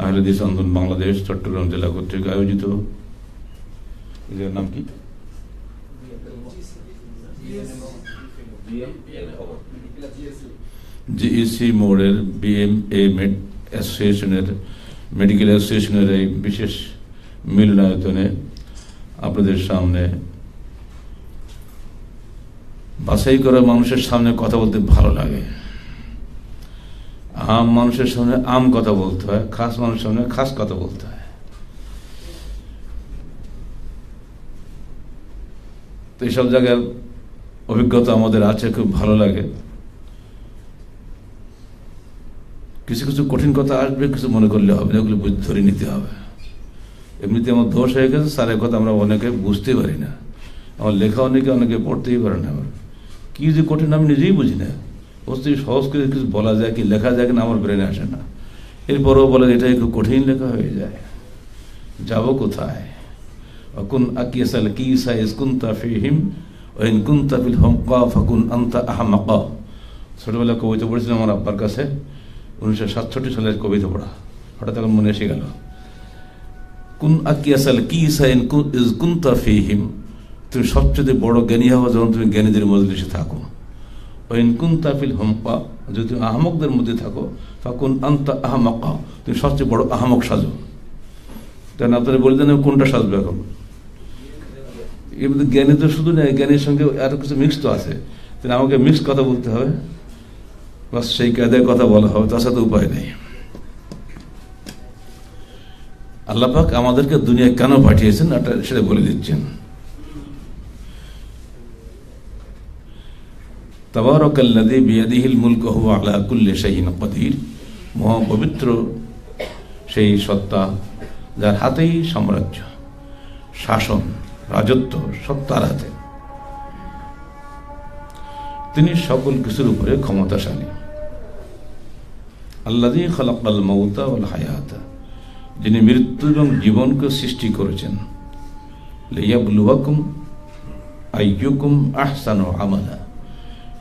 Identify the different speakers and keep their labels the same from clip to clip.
Speaker 1: আহলে হাদিস আন্দোলন বাংলাদেশ চট্টগ্রাম জেলা কর্তৃক আয়োজিত, এর নাম কি, জিইসি মোড়ের বিএমএ অ্যাসোসিয়েশনের মেডিকেল অ্যাসোসিয়েশনের এই বিশেষ মিলনায়তনে আপনাদের সামনে বাছাই করা মানুষের সামনে কথা বলতে ভালো লাগে। আম মানুষের সামনে আম কথা বলতে হয়, খাস মানুষের সামনে খাস কথা বলতে হয়। তো এইসব জায়গার অভিজ্ঞতা আমাদের আছে, খুব ভালো লাগে। কিছু কিছু কঠিন কথা আসবে, কিছু মনে করলে হবে না, ওগুলো ধরে নিতে হবে। এমনিতে আমার দোষ হয়ে গেছে, স্যারের কথা আমরা অনেকে বুঝতে পারি না, আমার লেখা অনেকে পড়তেই পারে না। আমার কি যে কঠিন আমি নিজেই বুঝি না, বস্তু সহজ করে কিছু বলা যায় কি লেখা যায় কিনা আমার ব্রেনে আসে না। এরপরেও বলে এটাই খুব কঠিন লেখা হয়ে যায়, যাব কোথায়? অকুন আকিয়াসাল কিসা ইসকুনতা ফিহিম ওয়াইন কুনতা ফিল হামকা ফাকুন আনতা আহমাকা। ছোটবেলায় কবিতা পড়েছিলাম আমার আব্বার কাছে, 1967 সালের কবিতা পড়া, হঠাৎ এখন মনে এসে গেল। কুন আকিয়াসাল কিসা ইসকুনতা ফিহিম, তুমি সবচেয়ে বড় জ্ঞানী হওয়া যখন তুমি জ্ঞানীদের মজলিসে থাকো। ওয়াইন কুনতা ফিল হামকা, যদি তুমি আহমকদের মধ্যে থাকো, ফাকুন আনতা আহমাকা, তুমি সবচেয়ে বড় আহমক সাজো। কারণ আপনারা বলে দেন কোনটা সাজবে এখন? এর মধ্যে জ্ঞানী তো শুধু নেই, জ্ঞানীর সঙ্গে আরো কিছু মিক্স তো আছে, তাহলে আমাকে মিক্স কথা বলতে হবে, বাস সেই কায়দায় কথা বলা হবে, তার সাথে উপায় নেই। আল্লাহ পাক আমাদেরকে দুনিয়ায় কেন পাঠিয়েছেন সেটা বলে দিচ্ছেন। তাবারাকাল্লাযী বিয়াদিহিল মুলকু ওয়া হুয়া আলা কুল্লি শাইইন কাদির, মহাপবিত্র সেই সত্তা যার হাতেই সাম্রাজ্য, শাসন, রাজত্ব সব তার হাতে। তিনি সকল কিছুর উপরে ক্ষমতাশালী। আল্লাযী খালাকাল মাউতা ওয়াল হায়াতা, যিনি মৃত্যু এবং জীবনকে সৃষ্টি করেছেন। লিয়াবলুয়াকুম আইয়ুকুম আহসানু আমালা,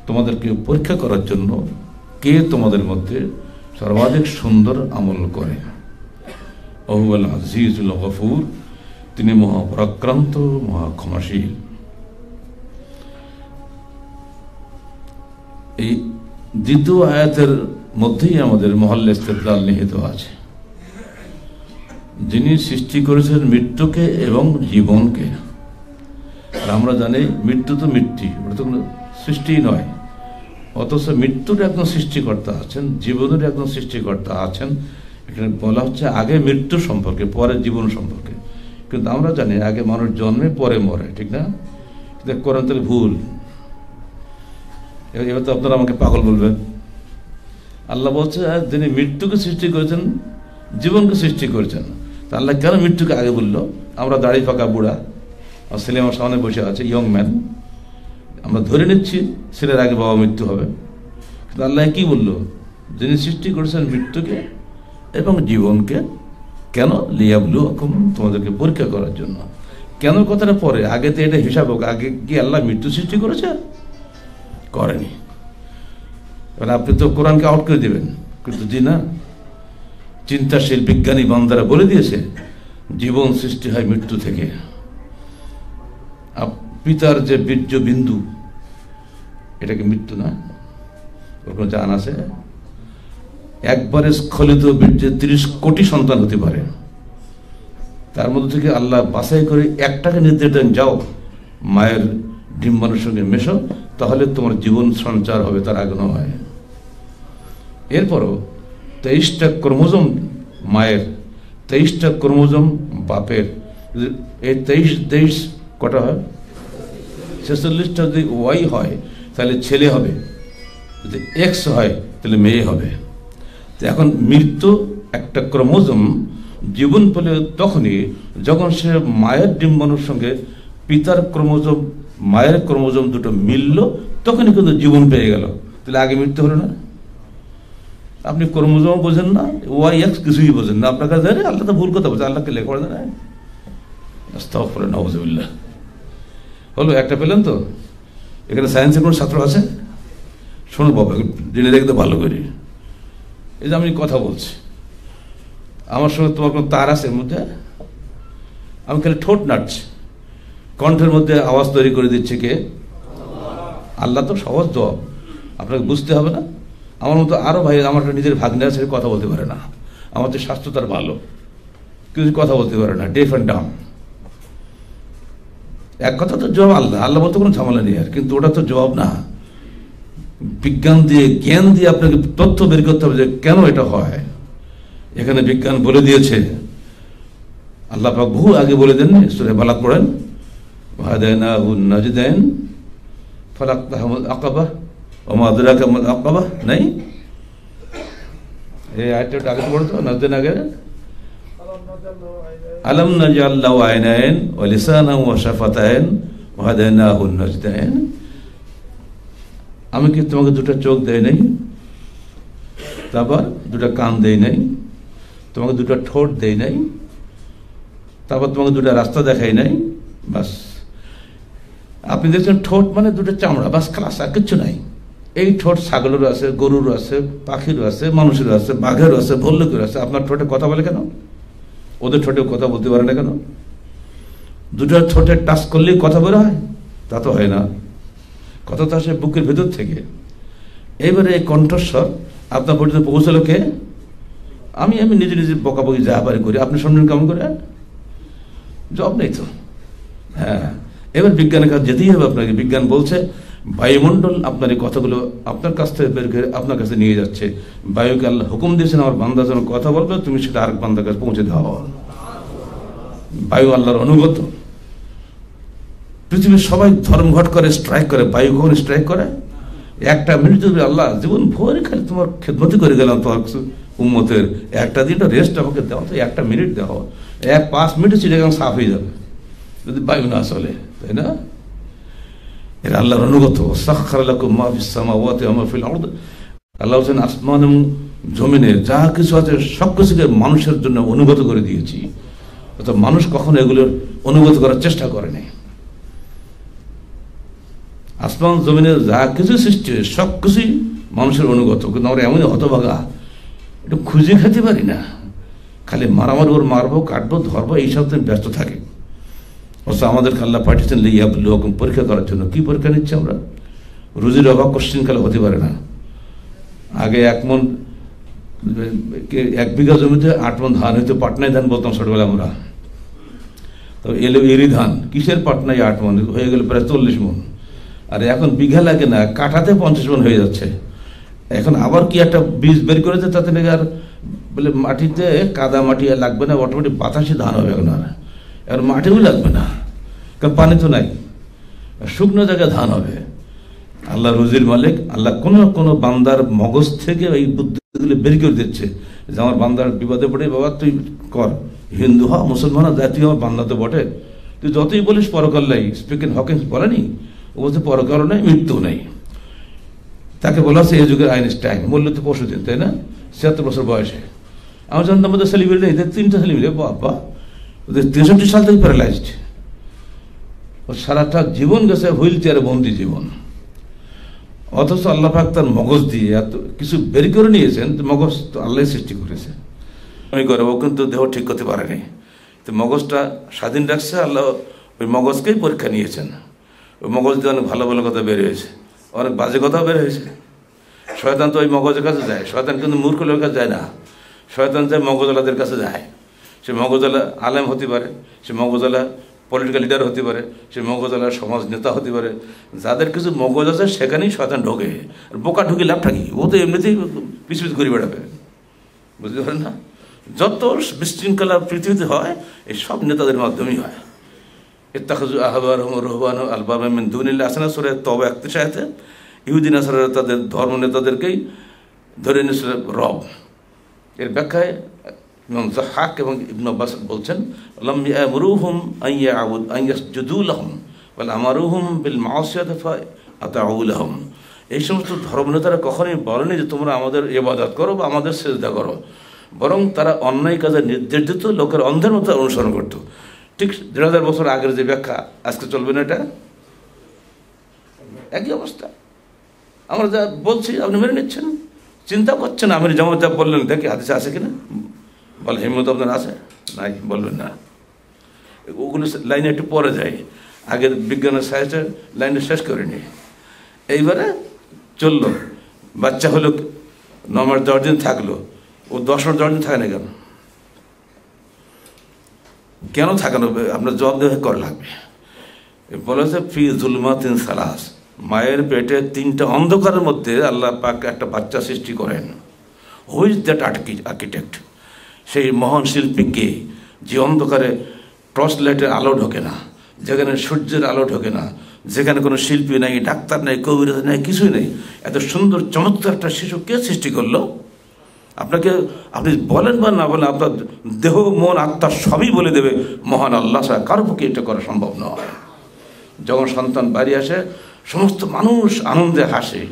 Speaker 1: তোমাদেরকে পরীক্ষা করার জন্য কে তোমাদের মধ্যে সর্বাধিক সুন্দর আমল করে। ওহুয়াল আজিজুল গফুর, তিনি মহাপরাক্রান্ত, মহাক্ষমাশীল। এই দ্বিতীয় আয়াতের মধ্যেই আমাদের মহল্লা ইস্তেদলাল নিহিত আছে। যিনি সৃষ্টি করেছেন মৃত্যুকে এবং জীবনকে। আর আমরা জানি মৃত্যু তো মৃত্যু, ওটা তো কোনো সৃষ্টি নয়, অথচ মৃত্যুর একজন সৃষ্টিকর্তা আছেন, জীবনের একজন সৃষ্টিকর্তা আছেন। এখানে বলা হচ্ছে আগে মৃত্যু সম্পর্কে, পরে জীবন সম্পর্কে। কিন্তু আমরা জানি আগে মানুষ জন্মে পরে মরে, ঠিক না? কোরআন তাহলে ভুল। এবার তো আপনারা আমাকে পাগল বলবেন। আল্লাহ বলছে যিনি মৃত্যুকে সৃষ্টি করেছেন, জীবনকে সৃষ্টি করেছেন, তা আল্লাহ কেন মৃত্যুকে আগে বললো? আমরা দাড়ি ফাঁকা বুড়া, আর ছেলে আমার সামনে বসে আছে, ইয়ং ম্যান, আমরা ধরে নিচ্ছি ছেলের আগে বাবা মৃত্যু হবে। কিন্তু আল্লাহ কি বললো? যিনি সৃষ্টি করেছেন মৃত্যুকে এবং জীবনকে, কেন? লিয়াবলুয়াকুম, তোমাদেরকে পরীক্ষা করার জন্য। কেন কথাটা পরে, আগে তো এটা হিসাব হোক। আগে কি আল্লাহ মৃত্যু সৃষ্টি করেছে? করেনি। এবার আপনি তো কোরআনকে আউট করে দেবেন, কিন্তু জি না, চিন্তাশীল বিজ্ঞানী বান্দারা বলে দিয়েছে জীবন সৃষ্টি হয় মৃত্যু থেকে। পিতার যে বীর্য বিন্দু, এটাকে মৃত্যু না? ওর কোনো জান আছে? একবারে স্খলিত বীর্যে 30 কোটি সন্তান হতে পারে, তার মধ্যে থেকে আল্লাহ বাছাই করে একটাকে নির্দেশ দেন, যাও মায়ের ডিম্বাণুর সঙ্গে মেশো, তাহলে তোমার জীবন সঞ্চার হবে, তার আগে নয়। এরপরও 23টা ক্রোমোজোম মায়ের, 23টা ক্রোমোজোম বাপের, এই 23 কটা হয়? 46টা যদি ওয়াই হয় তাহলে ছেলে হবে, যদি এক্স হয় তাহলে মেয়ে হবে। তো এখন মৃত্যু একটা ক্রোমোজোম জীবন পেলে তখনই যখন সে মায়ের ডিম্বাণুর সঙ্গে পিতার ক্রোমোজোম, মায়ের ক্রোমোজোম দুটো মিলল, তখনই কিন্তু জীবন পেয়ে গেল। তাহলে আগে মৃত্যু হলো না? আপনি ক্রোমোজোম বোঝেন না, ওয়াই এক্স কিছুই বোঝেন না, আপনার কাছে জানে আল্লাহ তো ভুল কথা বলছে, আল্লাহকে লেখাপড়া জানে। আস্তাগফিরুল্লাহ, নাউযুবিল্লাহ। হলো একটা পেলেন তো? এখানে সায়েন্সের কোনো ছাত্র আছে? শোনো বাবা, জেনে দেখতে ভালো করি, এই যে আমি কথা বলছি, আমার সঙ্গে তোমার কোনো তার আছে এর মধ্যে? আমি খালি ঠোঁট নাড়ছি, কণ্ঠের মধ্যে আওয়াজ তৈরি করে দিচ্ছে কে? আল্লাহ। তো সহজ জবাব, আপনাকে বুঝতে হবে না। আমার মতো আরও ভাই, আমার নিজের ভাগ্নে আছে, কথা বলতে পারে না, আমার যে স্বাস্থ্য তার ভালো, কিছু কথা বলতে পারে না, ডেফ অ্যান্ড ডাম। এক কথা তো জবাব আল্লাহ, আল্লাহ বলতে কোনো ঝামেলা নেই আর, কিন্তু ওটা তো জবাব না। বিজ্ঞান দিয়ে, জ্ঞান দিয়ে আপনাকে তথ্য বের করতে হবে যে কেন এটা হয়। এখানে বিজ্ঞান বলে দিয়েছে, আল্লাহ পাক বহু আগে বলে দেননি, সূরা বালাদ পড়েন, ওয়াহাদাইনাহুন নাজদাইন ফালাকতাহামুল আকাবা ওয়া মা আদরাকা মাল আকাবা, নাই? এই আয়াতটা আগে পড়তো, নাজদাইন আগে, আলাম নাজআল লাহু আইনাইন ওয়া লিসানান ওয়া শাফাতাইন ওয়া হাদাইনাহুন নাজদাইন। আমি কি তোমাকে দুটো চোখ দেই নাই, তারপর দুটো কান দেই নাই, তোমাকে দুটো ঠোঁট দেই নাই, তারপর তোমাকে দুটো রাস্তা দেখাই নাই? বাস। আপনি দেখছেন ঠোঁট মানে দুটো চামড়া, বাস, খালাস, আর কিচ্ছু নাই। এই ঠোঁট ছাগলেরও আছে, গরুরও আছে, পাখিরও আছে, মানুষেরও আছে, বাঘেরও আছে, ভল্লুকেরও আছে। আপনার ঠোঁটে কথা বলে কেন? ওদের ঠোঁটে কথা বলতে পারে না কেন? দুটো ঠোঁটে টাচ করলেই কথা বের হয়? তা তো হয় না, কথা তো আসে বুকের ভেতর থেকে। এইবারে এই কণ্ঠস্বর আপনার পর্যন্ত পৌঁছালো কে? আমি নিজে নিজে বকাবকি যা পারি করি, আপনি শুনবেন কেমন করে? জব নেই তো। হ্যাঁ, এবার বিজ্ঞানের কাছে যেতেই হবে আপনাকে। বিজ্ঞান বলছে বায়ুমণ্ডল আপনার এই কথাগুলো আপনার কাছ থেকে বের করে আপনার কাছে নিয়ে যাচ্ছে। বায়ুকে আল্লাহ হুকুম দিয়েছেন, আমার বান্দা যেন কথা বলবে, তুমি সেটা আরেক বান্দার কাছে পৌঁছে দাও। বায়ু আল্লাহর অনুগত। পৃথিবীর সবাই ধর্মঘট করে, স্ট্রাইক করে, বায়ু কখন স্ট্রাইক করে? একটা মিনিট যদি আল্লাহ জীবন ভরে খালি তোমার খেদমতি করে গেলাম, তোমার উম্মতের একটা দিনটা রেস্ট আমাকে দাও, তো একটা মিনিট দাও, 5 মিনিটে চিড়িয়াখানা সাফ হয়ে যাবে যদি বায়ু না চলে, তাই না? এরা আল্লাহর অনুগত। সাখখারা লাকুম মা ফিস সামাওয়াতি ওয়া মা ফিল আরদ। আল্লাহ বলেন আসমান এবং জমিনে যা কিছু আছে সব কিছুকে মানুষের জন্য অনুগত করে দিয়েছি। অর্থাৎ মানুষ কখনো এগুলোর অনুগত করার চেষ্টা করে নাই। আসমান জমিনের যা কিছু সৃষ্টি হয় সব কিছুই মানুষের অনুগত, কিন্তু আমরা এমনই হতভাগা, একটু খুঁজে খেতে পারি না, খালি মারামারি ওর মারবো, কাটবো, ধরবো, এইসব দিন ব্যস্ত থাকে। অথচ আমাদেরকে আল্লাহ পাঠিয়েছেন লিয়াবলুয়াকুম, পরীক্ষা করার জন্য। কি পরীক্ষা নিচ্ছে আমরা? রুজির অভাব কোশ্চিনকালে হতে পারে না। আগে 1 বিঘা জমিতে 8 মণ ধান হইতো, পাটনায় ধান বলতাম ছোটবেলা আমরা। তো এরি ধান কিসের পাটনায় 8 মণ হয়ে গেল প্রায় 40 মণ। আর এখন বিঘা লাগে না, কাঠাতে 50 মণ হয়ে যাচ্ছে। এখন আবার কি একটা বীজ বের করেছে, তাতে নাকি আর বলে মাটিতে কাদা মাটি আর লাগবে না, অটোমেটিক বাতাসে ধান হবে। এখন মাটিও লাগবে না, কারণ পানি তো নাই, শুকনো জায়গায় ধান হবে। আল্লাহ রুজির মালিক। আল্লাহ কোনো বান্দার মগজ থেকে এই বুদ্ধিগুলো বের করে দিচ্ছে যে আমার বান্দার বিপদে পড়ে, বাবা তুই কর, হিন্দু হ, মুসলমান হ, তুই আমার বান্দা তো বটে, তুই যতই বলিস পরকাল নাই। স্পিকিং হকিন্স বলেনি, ও বলছে পরকালও নেই, মৃত্যু নেই। তাকে বলা হচ্ছে এই যুগের আইনস্টাইন, মূল্য তো পরশুদিন, তাই না? 76 বছর বয়সে। আমার জানতাম আমাদের সেলিব্রিটি এদের 3টা সেলিব্রিটি, বাবা ওদের 63 সাল থেকে প্যারালাইজড। ও সারাটা জীবন গেছে হুইল চেয়ারে বন্দি জীবন। অথচ আল্লাহ পাক তার মগজ দিয়ে এত কিছু বের করে নিয়েছেন। মগজ তো আল্লাহ সৃষ্টি করেছে, আমি করে, ও কিন্তু দেহ ঠিক করতে পারেনি। তো মগজটা স্বাধীন রাখছে আল্লাহ, ওই মগজকেই পরীক্ষা নিয়েছেন। ওই মগজ দিয়ে অনেক ভালো ভালো কথা বের হয়েছে, অনেক বাজে কথাও বের হয়েছে। শয়তান তো ওই মগজের কাছে যায়, শয়তান কিন্তু মূর্খ লোকের কাছে যায় না, শয়তান যায় মগজওয়ালাদের কাছে যায়। সে মগজওয়ালা আলেম হতে পারে, সে মগজওয়ালা পলিটিক্যাল লিডার হতে পারে, সে মগজওয়ালা সমাজ নেতা হতে পারে। যাদের কিছু মগজ আছে সেখানেই শয়তান ঢোকে। আর বোকা ঢুকি লাভটা কি? ও তো এমনিতেই পিছু পিছু ঘুরে বেড়াবে, বুঝতে পারেন না? যত বিশৃঙ্খলা পৃথিবীতে হয় এই সব নেতাদের মাধ্যমেই হয়। ইত্তাখাযু আহবারহুম ওয়া রুহবানাহুম আরবাবাম মিন দুনিল্লাহ, আছে না সূরা তওবা 31 আয়াতে? ইহুদি নাসারা তাদের ধর্ম নেতাদেরকেই ধরে নিয়েছিল রব। এর ব্যাখ্যায় ইমাম যাহহাক এবং ইবনে আব্বাস বলছেন, লাম ইয়ামুরুহুম আন ইয়াসজুদু লাহুম ওয়াল আমারুহুম বিল মাসিয়াতি ফাআতাউ লাহুম। এই সমস্ত ধর্মনেতারা কখনোই বলেনি যে তোমরা আমাদের ইবাদত করো বা আমাদের সিজদা করো, বরং তারা অন্যায় কাজে নির্দেশ দিত, লোকের অন্ধের মতো অনুসরণ করত। ঠিক 1500 বছর আগের যে ব্যাখ্যা আজকে চলবে না, এটা একই অবস্থা। আমরা যা বলছি আপনি মেনে নিচ্ছেন, চিন্তা করছেন। আমির জামাত যা বললেন দেখি হাদিসে আছে কিনা, বলে হিম্মত আপনার আছে? নাই, বলবেন না। ওগুলো লাইনে একটু পরে যায়, আগের বিজ্ঞানের সায়েন্সের লাইনে শেষ করিনি। এইবারে চললো, বাচ্চা হলো 9 মাস 10 দিন থাকলো, ও 10 মাস 10 দিন থাকে না কেন? কেন থাকানো? আপনার জবাব দেওয়া করা লাগবে। বলেছে ফি জুলমাতিন সালাস, মায়ের পেটে 3টা অন্ধকারের মধ্যে আল্লাহ পাক একটা বাচ্চা সৃষ্টি করেন। Who is that architect? সেই মহান শিল্পীকে, যে অন্ধকারে টর্চ লাইটের আলো ঢোকে না, যেখানে সূর্যের আলো ঢোকে না, যেখানে কোনো শিল্পী নাই, ডাক্তার নাই, কবিরাজ নাই, কিছুই নেই, এত সুন্দর চমৎকার একটা শিশু কে সৃষ্টি করলো? আপনাকে, আপনি বলেন বা না বলেন, আপনার দেহ মন আত্মা সবই বলে দেবে মহান আল্লাহ ছাড়া কারো পক্ষে এটা করা সম্ভব নয়। যখন সন্তান বাড়ি আসে, সমস্ত মানুষ আনন্দে হাসে,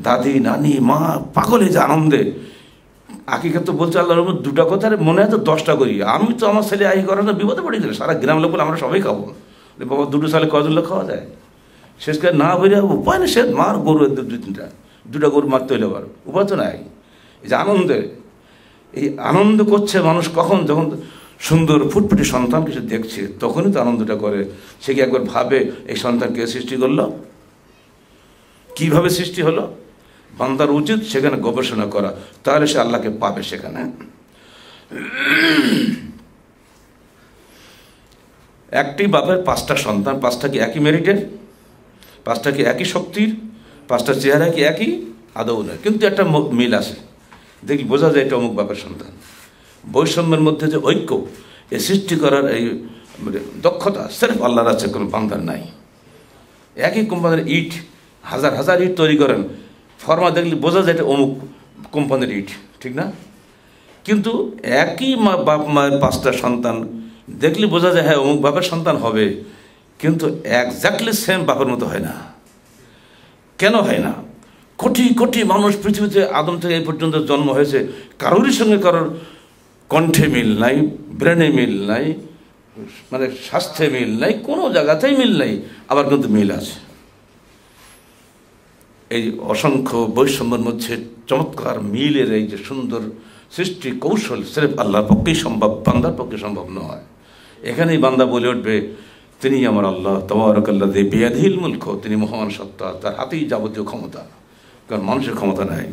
Speaker 1: দাদি নানি মা পাগলে যে আনন্দে। আকিকা তো বলছে আল্লাহর রহমত 2টা কথা, মনে হয় তো 10টা করি। আমি তো আমার ছেলে আই করার বিপদে পড়ে গেলে সারা গ্রাম লোক বলে আমরা সবাই খাবো। বাবা 2টো সালে কজন লোক খাওয়া যায়? শেষ করে না বেরে উপায় নেই, সে মার গরু 2টা গরু মারতে হইলে পারো, উপায় তো নাই। এই যে আনন্দে, এই আনন্দ করছে মানুষ কখন? যখন সুন্দর ফুটফুটি সন্তান কিছু দেখছে, তখনই তো আনন্দটা করে। সে কি একবার ভাবে এই সন্তান কে সৃষ্টি করলো, কিভাবে সৃষ্টি হলো? বান্দার উচিত সেখানে গবেষণা করা, তাহলে সে আল্লাহকে পাবে সেখানে। একটি বাপের 5টা সন্তান, 5টা কি একই মেরিটের? 5টা কি একই শক্তির? 5টা চেহারা কি একই? আদৌ নয়, কিন্তু একটা মিল আছে। দেখি বোঝা যায় এটা অমুক বাপের সন্তান। বৈষম্যের মধ্যে যে ঐক্য, এ সৃষ্টি করার এই দক্ষতা সির্ফ আল্লাহর আছে, কোনো বান্দার নাই। একই কোম্পানির ইট, হাজার হাজার ইট তৈরি করেন, ফর্মা দেখলে বোঝা যায় এটা অমুক কোম্পানির ইট, ঠিক না? কিন্তু একই বাপ মায়ের 5টা সন্তান দেখলে বোঝা যায় হ্যাঁ অমুক বাপের সন্তান হবে, কিন্তু একজাক্টলি সেম বাপের মতো হয় না। কেন হয় না? কোটি কোটি মানুষ পৃথিবীতে আদম থেকে এই পর্যন্ত জন্ম হয়েছে, কারোরই সঙ্গে কারোর কণ্ঠে মিল নাই, ব্রেনে মিল নাই, মানে স্বাস্থ্যে মিল নাই, কোনো জায়গাতেই মিল নাই, আবার কিন্তু মিল আছে। এই অসংখ্য বৈষম্যের মধ্যে চমৎকার মিলের এই যে সুন্দর সৃষ্টি কৌশল সির্ফ আল্লাহর পক্ষেই সম্ভব, বান্দার পক্ষে সম্ভব নয়। এখানেই বান্দা বলে উঠবে তিনি আমার আল্লাহ তাবারাকাল্লাযী বিয়াদিহিল মুলক, তিনি মহান সত্তা, তার হাতেই যাবতীয় ক্ষমতা, কারণ মানুষের ক্ষমতা নাই।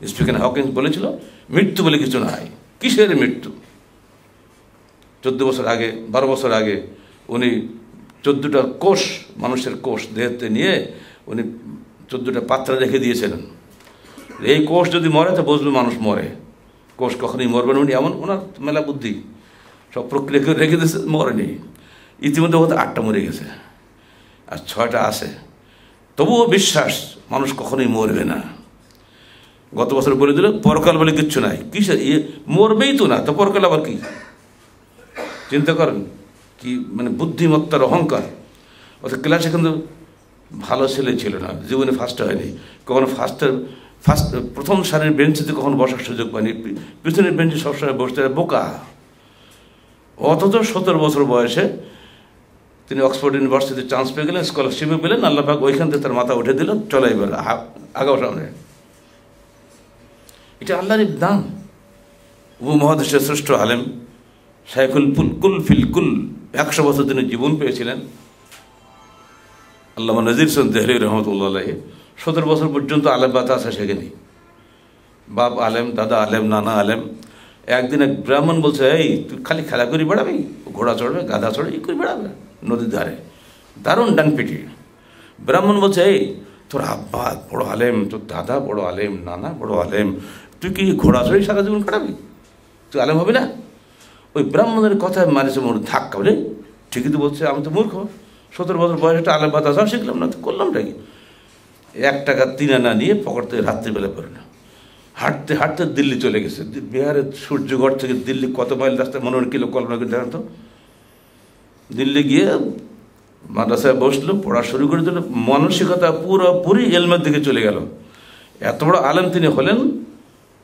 Speaker 1: স্পিকেন হকিন্স বলেছিল মৃত্যু বলে কিছু নাই। কিসের মৃত্যু? 14 বছর আগে, 12 বছর আগে উনি 14টা কোষ, মানুষের কোষ দেহতে নিয়ে উনি 14টা পাত্রে রেখে দিয়েছিলেন। এই কোষ যদি মরে তো বুঝবে মানুষ মরে, কোষ কখনই মরবে না। উনি এমন, ওনার মেলা বুদ্ধি, সব প্রক্রিয়া করে রেখে দিয়েছে, মরেনি। ইতিমধ্যে হয়তো 8টা মরে গেছে আর 6টা আছে, তবুও বিশ্বাস মানুষ কখনোই মরবে না। গত বছর বলে দিল পরকাল বলে কিচ্ছু নাই। কিসের মরবেই তো না, তো পরকাল আবার কি? চিন্তা করেন কি মানে বুদ্ধিমত্তার অহংকার। অর্থাৎ ক্লাসে কিন্তু ভালো ছেলে ছিল না, জীবনে ফার্স্ট হয়নি, কখনো প্রথম সারির বেঞ্চিতে কখনো বসার সুযোগ পায়নি, পিছনের বেঞ্চে সবসময় বসতে বোকা। অথচ 17 বছর বয়সে তিনি অক্সফোর্ড ইউনিভার্সিটিতে চান্স পেয়ে গেলেন, স্কলারশিপে পেলেন। আল্লাহ পাক ওইখান থেকে তার মাথা উঠে দিল, চলে এবার আগাও সামনে। এটা আল্লাহর দান। উপমহাদেশের শ্রেষ্ঠ আলেম শাইখুল কুল ফিল কুল, 100 বছর তিনি জীবন পেয়েছিলেন। আল্লামা নজির হোসেন দেহলি রহমতুল্লাহ আলাইহি 17 বছর পর্যন্ত আলেম বাতাসা শেখেনি। বাপ আলেম, দাদা আলেম, নানা আলেম। একদিন এক ব্রাহ্মণ বলছে, এই তুই খালি খেলা করি বেড়াবি, ঘোড়া চড়বে, গাধা চড়বে, এই করে বেড়াবে নদীর ধারে, দারুণ ডাংপিটি। ব্রাহ্মণ বলছে, এই তোর আব্বা বড় আলেম, তোর দাদা বড় আলেম, নানা বড় আলেম, তুই কি ঘোড়া চড়ে সারা জীবন কাটাবি? তুই আলেম হবি না? ওই ব্রাহ্মণের কথায় মারেছে মোর ধাক্কা, বলে ঠিকই তো বলছে, আমি তো মূর্খ, 17 বছর বয়সে একটা আলেম বাতাসা শিখলাম না, তো করলামটা কি? 1 টাকা 3 আনা নিয়ে পকেট থেকে রাত্রিবেলা করে না, হাঁটতে হাঁটতে দিল্লি চলে গেছে। বিহারের সূর্যগড় থেকে দিল্লি কত মাইল রাস্তায়, মনে হয় কিলো, কল্পনা করে দেখেন তো। দিল্লি গিয়ে মাদ্রাসায় বসলো, পড়া শুরু করে দিল, মানসিকতা পুরোপুরি এলমের দিকে চলে গেল। এত বড় আলেম তিনি হলেন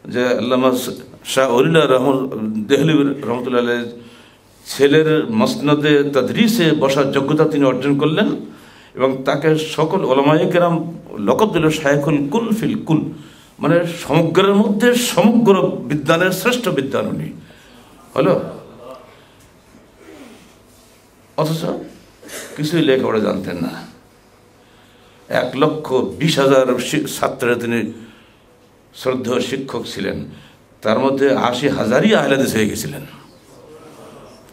Speaker 1: যে আল্লামা শাহ ওলিউল্লাহ দেহলি রহমতুল্লাহ ছেলের মসনদে তাদরিসে বসার যোগ্যতা তিনি অর্জন করলেন, এবং তাকে সকল ওলামায়ে কেরাম লকব দিল শাইখুল কুল ফিল কুল, মানে সমগ্রের মধ্যে সমগ্র বিদ্যানের শ্রেষ্ঠ বিদ্যান উনি। হলো। অথচ কিছুই লেখাপড়া জানতেন না। 1,20,000 ছাত্রের তিনি শ্রদ্ধেয় শিক্ষক ছিলেন, তার মধ্যে 80,000ই আহলে হাদিস হয়ে গেছিলেন।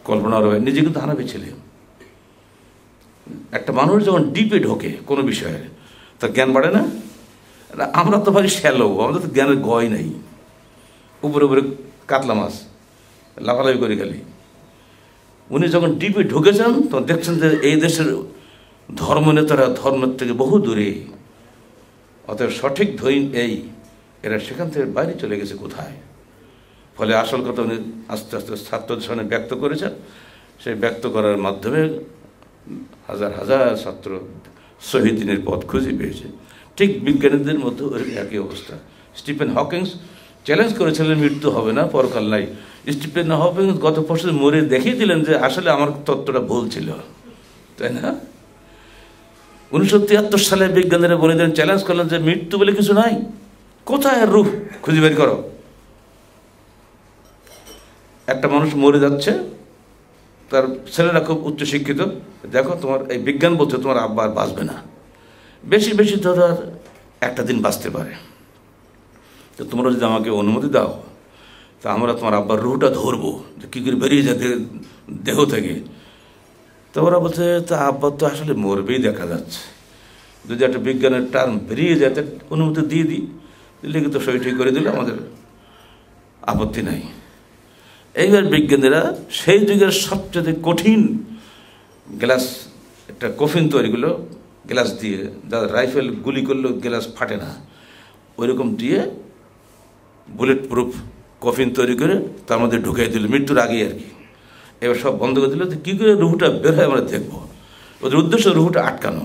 Speaker 1: কল্পনা রবে, নিজে কিন্তু হানাফি ছিলেন। একটা মানুষ যখন ডিপে ঢোকে কোনো বিষয়ে তার জ্ঞান বাড়ে না? আমরা তো ভারী শ্যালো, আমাদের তো জ্ঞানের গয় নাই, উপরে উপরে কাতলা মাছ লাফালাফি করে গেলি। উনি যখন ডিপে ঢুকেছেন তখন দেখছেন যে এই দেশের ধর্মনেতারা ধর্মের থেকে বহু দূরে, অতএব সঠিক ধৈন এই, এরা সেখান থেকে বাইরে চলে গেছে কোথায়। ফলে আসল কথা উনি আস্তে আস্তে ছাত্রদের সামনে ব্যক্ত করেছেন। সেই ব্যক্ত করার মাধ্যমে হাজার হাজার ছাত্র শহীদিনের পথ খুঁজে পেয়েছে। ঠিক বিজ্ঞানীদের মধ্যে একই অবস্থা। স্টিফেন হকিংস চ্যালেঞ্জ করেছিলেন মৃত্যু হবে না, পরকাল নাই। স্টিফেন হকিংস গত বছর মরে দেখিয়ে দিলেন যে আসলে আমার তত্ত্বটা ভুল ছিল, তাই না? 1973 সালে বিজ্ঞানীরা বলে দিলেন, চ্যালেঞ্জ করলেন যে মৃত্যু বলে কিছু নাই, কোথায় রূহ খুঁজে বের করো। একটা মানুষ মরে যাচ্ছে, তার ছেলেরা খুব উচ্চশিক্ষিত, দেখো তোমার এই বিজ্ঞান বলছে তোমার আব্বা আর বাঁচবে না, বেশি বেশি ধরো আর একটা দিন বাঁচতে পারে, তো তোমরা যদি আমাকে অনুমতি দাও তা আমরা তোমার আব্বার রুহটা ধরবো, যে কী করে বেরিয়ে যায় দেহ থেকে। তো ওরা বলছে তা আব্বার তো আসলে মরবেই দেখা যাচ্ছে, যদি একটা বিজ্ঞানের টার্ম বেরিয়ে যায় তার অনুমতি দিয়ে দিই, লিখিত সই ঠিক করে দিলে আমাদের আপত্তি নাই। এইবার বিজ্ঞানীরা সেই যুগের সবচেয়ে কঠিন গ্লাস একটা কফিন তৈরি করলো, গ্লাস দিয়ে, যারা রাইফেল গুলি করলেও গ্লাস ফাটে না, ওইরকম দিয়ে বুলেট প্রুফ কফিন তৈরি করে তার মধ্যে ঢুকাই দিল মৃত্যুর আগে আর কি। এবার সব বন্ধ করে দিল, কী করে রুহুটা বের হয় আমরা দেখবো। ওদের উদ্দেশ্য রুহুটা আটকানো,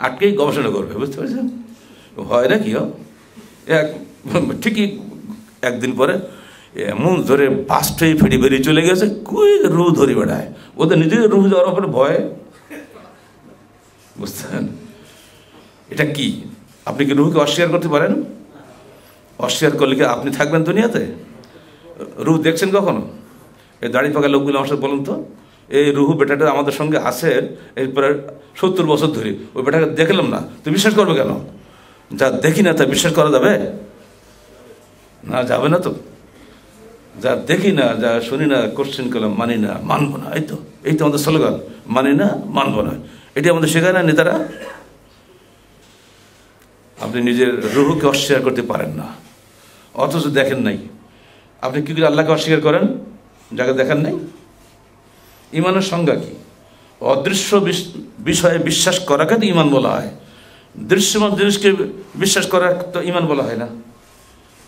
Speaker 1: আটকেই গবেষণা করবে, বুঝতে পারছেন? হয় না কি ঠিকই একদিন পরে এমন ধরে বাসটাই ফেটে বেরিয়ে চলে গেছে, কই রুহ ধরে বেড়ায়, ওদের নিজের রুহ যাওয়ার ওপরে ভয়, বুঝতেন? এটা কি? আপনি কি রুহকে অস্বীকার করতে পারেন? অস্বীকার করলে কি আপনি থাকবেন দুনিয়াতে? রুহ দেখছেন কখনো? এই দাড়ি পাকা লোকগুলো আমার সাথে বলুন তো, এই রুহু বেটাটা আমাদের সঙ্গে আছে এরপরে 70 বছর ধরে, ওই বেটাকে দেখলাম না, তুই বিশ্বাস করবে কেন? যা দেখি না তা বিশ্বাস করা যাবে না? যাবে না তো। যা দেখি না, যা শুনি না, কোশ্চেন করলাম, মানি না, মানবো না, এই তো আমাদের স্লোগান, মানি না, মানবো না। এটি আমাদের শেখায় না নেতারা? আপনি নিজের রুহুকে অস্বীকার করতে পারেন না, অথচ দেখেন নাই। আপনি কী করে আল্লাহকে অস্বীকার করেন যাকে দেখেন নাই? ইমানের সংজ্ঞা কি? অদৃশ্য বিষয়ে বিশ্বাস করাকে তো ইমান বলা হয়, দৃশ্যমান জিনিসকে বিশ্বাস করা তো ইমান বলা হয় না।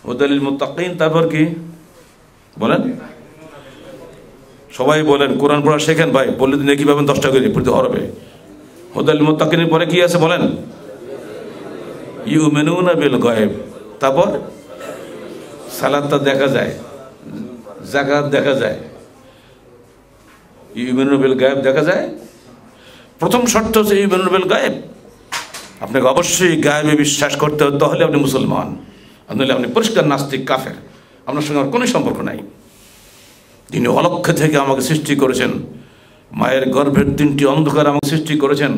Speaker 1: হুদালিল মুত্তাকিন, তারপর কি বলেন? সবাই বলেন কোরআন পড়া শেখেন ভাই, বললে দিন কি পাবেন 10 টাকা করে প্রতি হরবে। হুদালিল মুত্তাকিনের পরে কি আছে বলেন? ইউমিনুনা বিল গায়ব, তারপর সালাতটা দেখা যায়, যাকাত দেখা যায়, ইউমিনুনা বিল গায়ব দেখা যায়। প্রথম শর্ত হচ্ছে ইউমিনুনা বিল গায়ব, আপনাকে অবশ্যই গায়েবে বিশ্বাস করতে হবে, তাহলে আপনি মুসলমান, নাহলে আপনি পরিষ্কার নাস্তিক, কাফের, আপনার সঙ্গে আমার কোনো সম্পর্ক নাই। তিনি অলক্ষ্য থেকে আমাকে সৃষ্টি করেছেন, মায়ের গর্ভের 3টি অন্ধকার আমাকে সৃষ্টি করেছেন,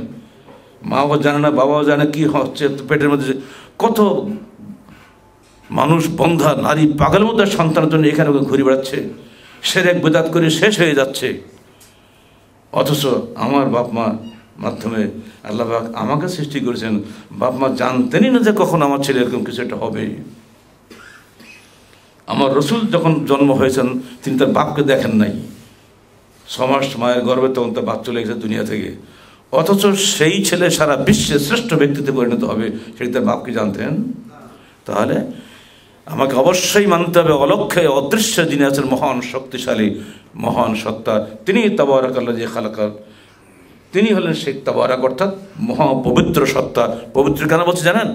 Speaker 1: মাও জানে না, বাবাও জানে কি হচ্ছে পেটের মধ্যে। কত মানুষ, বন্ধা নারী, পাগলের মধ্যে সন্তানের জন্য এখানে ওখানে ঘুরে বেড়াচ্ছে, শিরক বিদআত করে শেষ হয়ে যাচ্ছে। অথচ আমার বাপ মা মাধ্যমে আল্লাহ পাক আমাকে সৃষ্টি করেছেন, বাপ মা জানতেনই না যে কখন আমার ছেলে এরকম কিছু একটা হবে। আমার রসুল যখন জন্ম হয়েছেন তিনি তার বাপকে দেখেন নাই, 6 মাস মায়ের গর্ভে তখন তার বাপ চলে গেছে দুনিয়া থেকে, অথচ সেই ছেলে সারা বিশ্বের শ্রেষ্ঠ ব্যক্তিতে পরিণত হবে, সেটি তার বাপকে জানতেন। তাহলে আমাকে অবশ্যই মানতে হবে অলক্ষ্যে অদৃশ্য যিনি আছেন মহান শক্তিশালী, মহান সত্তা, তিনি তাবারাকাল্লাযী খালাকাল, তিনি হলেন শেখ তাবারাক, অর্থাৎ মহাপবিত্র সত্তা। পবিত্র কেন বলছে জানেন?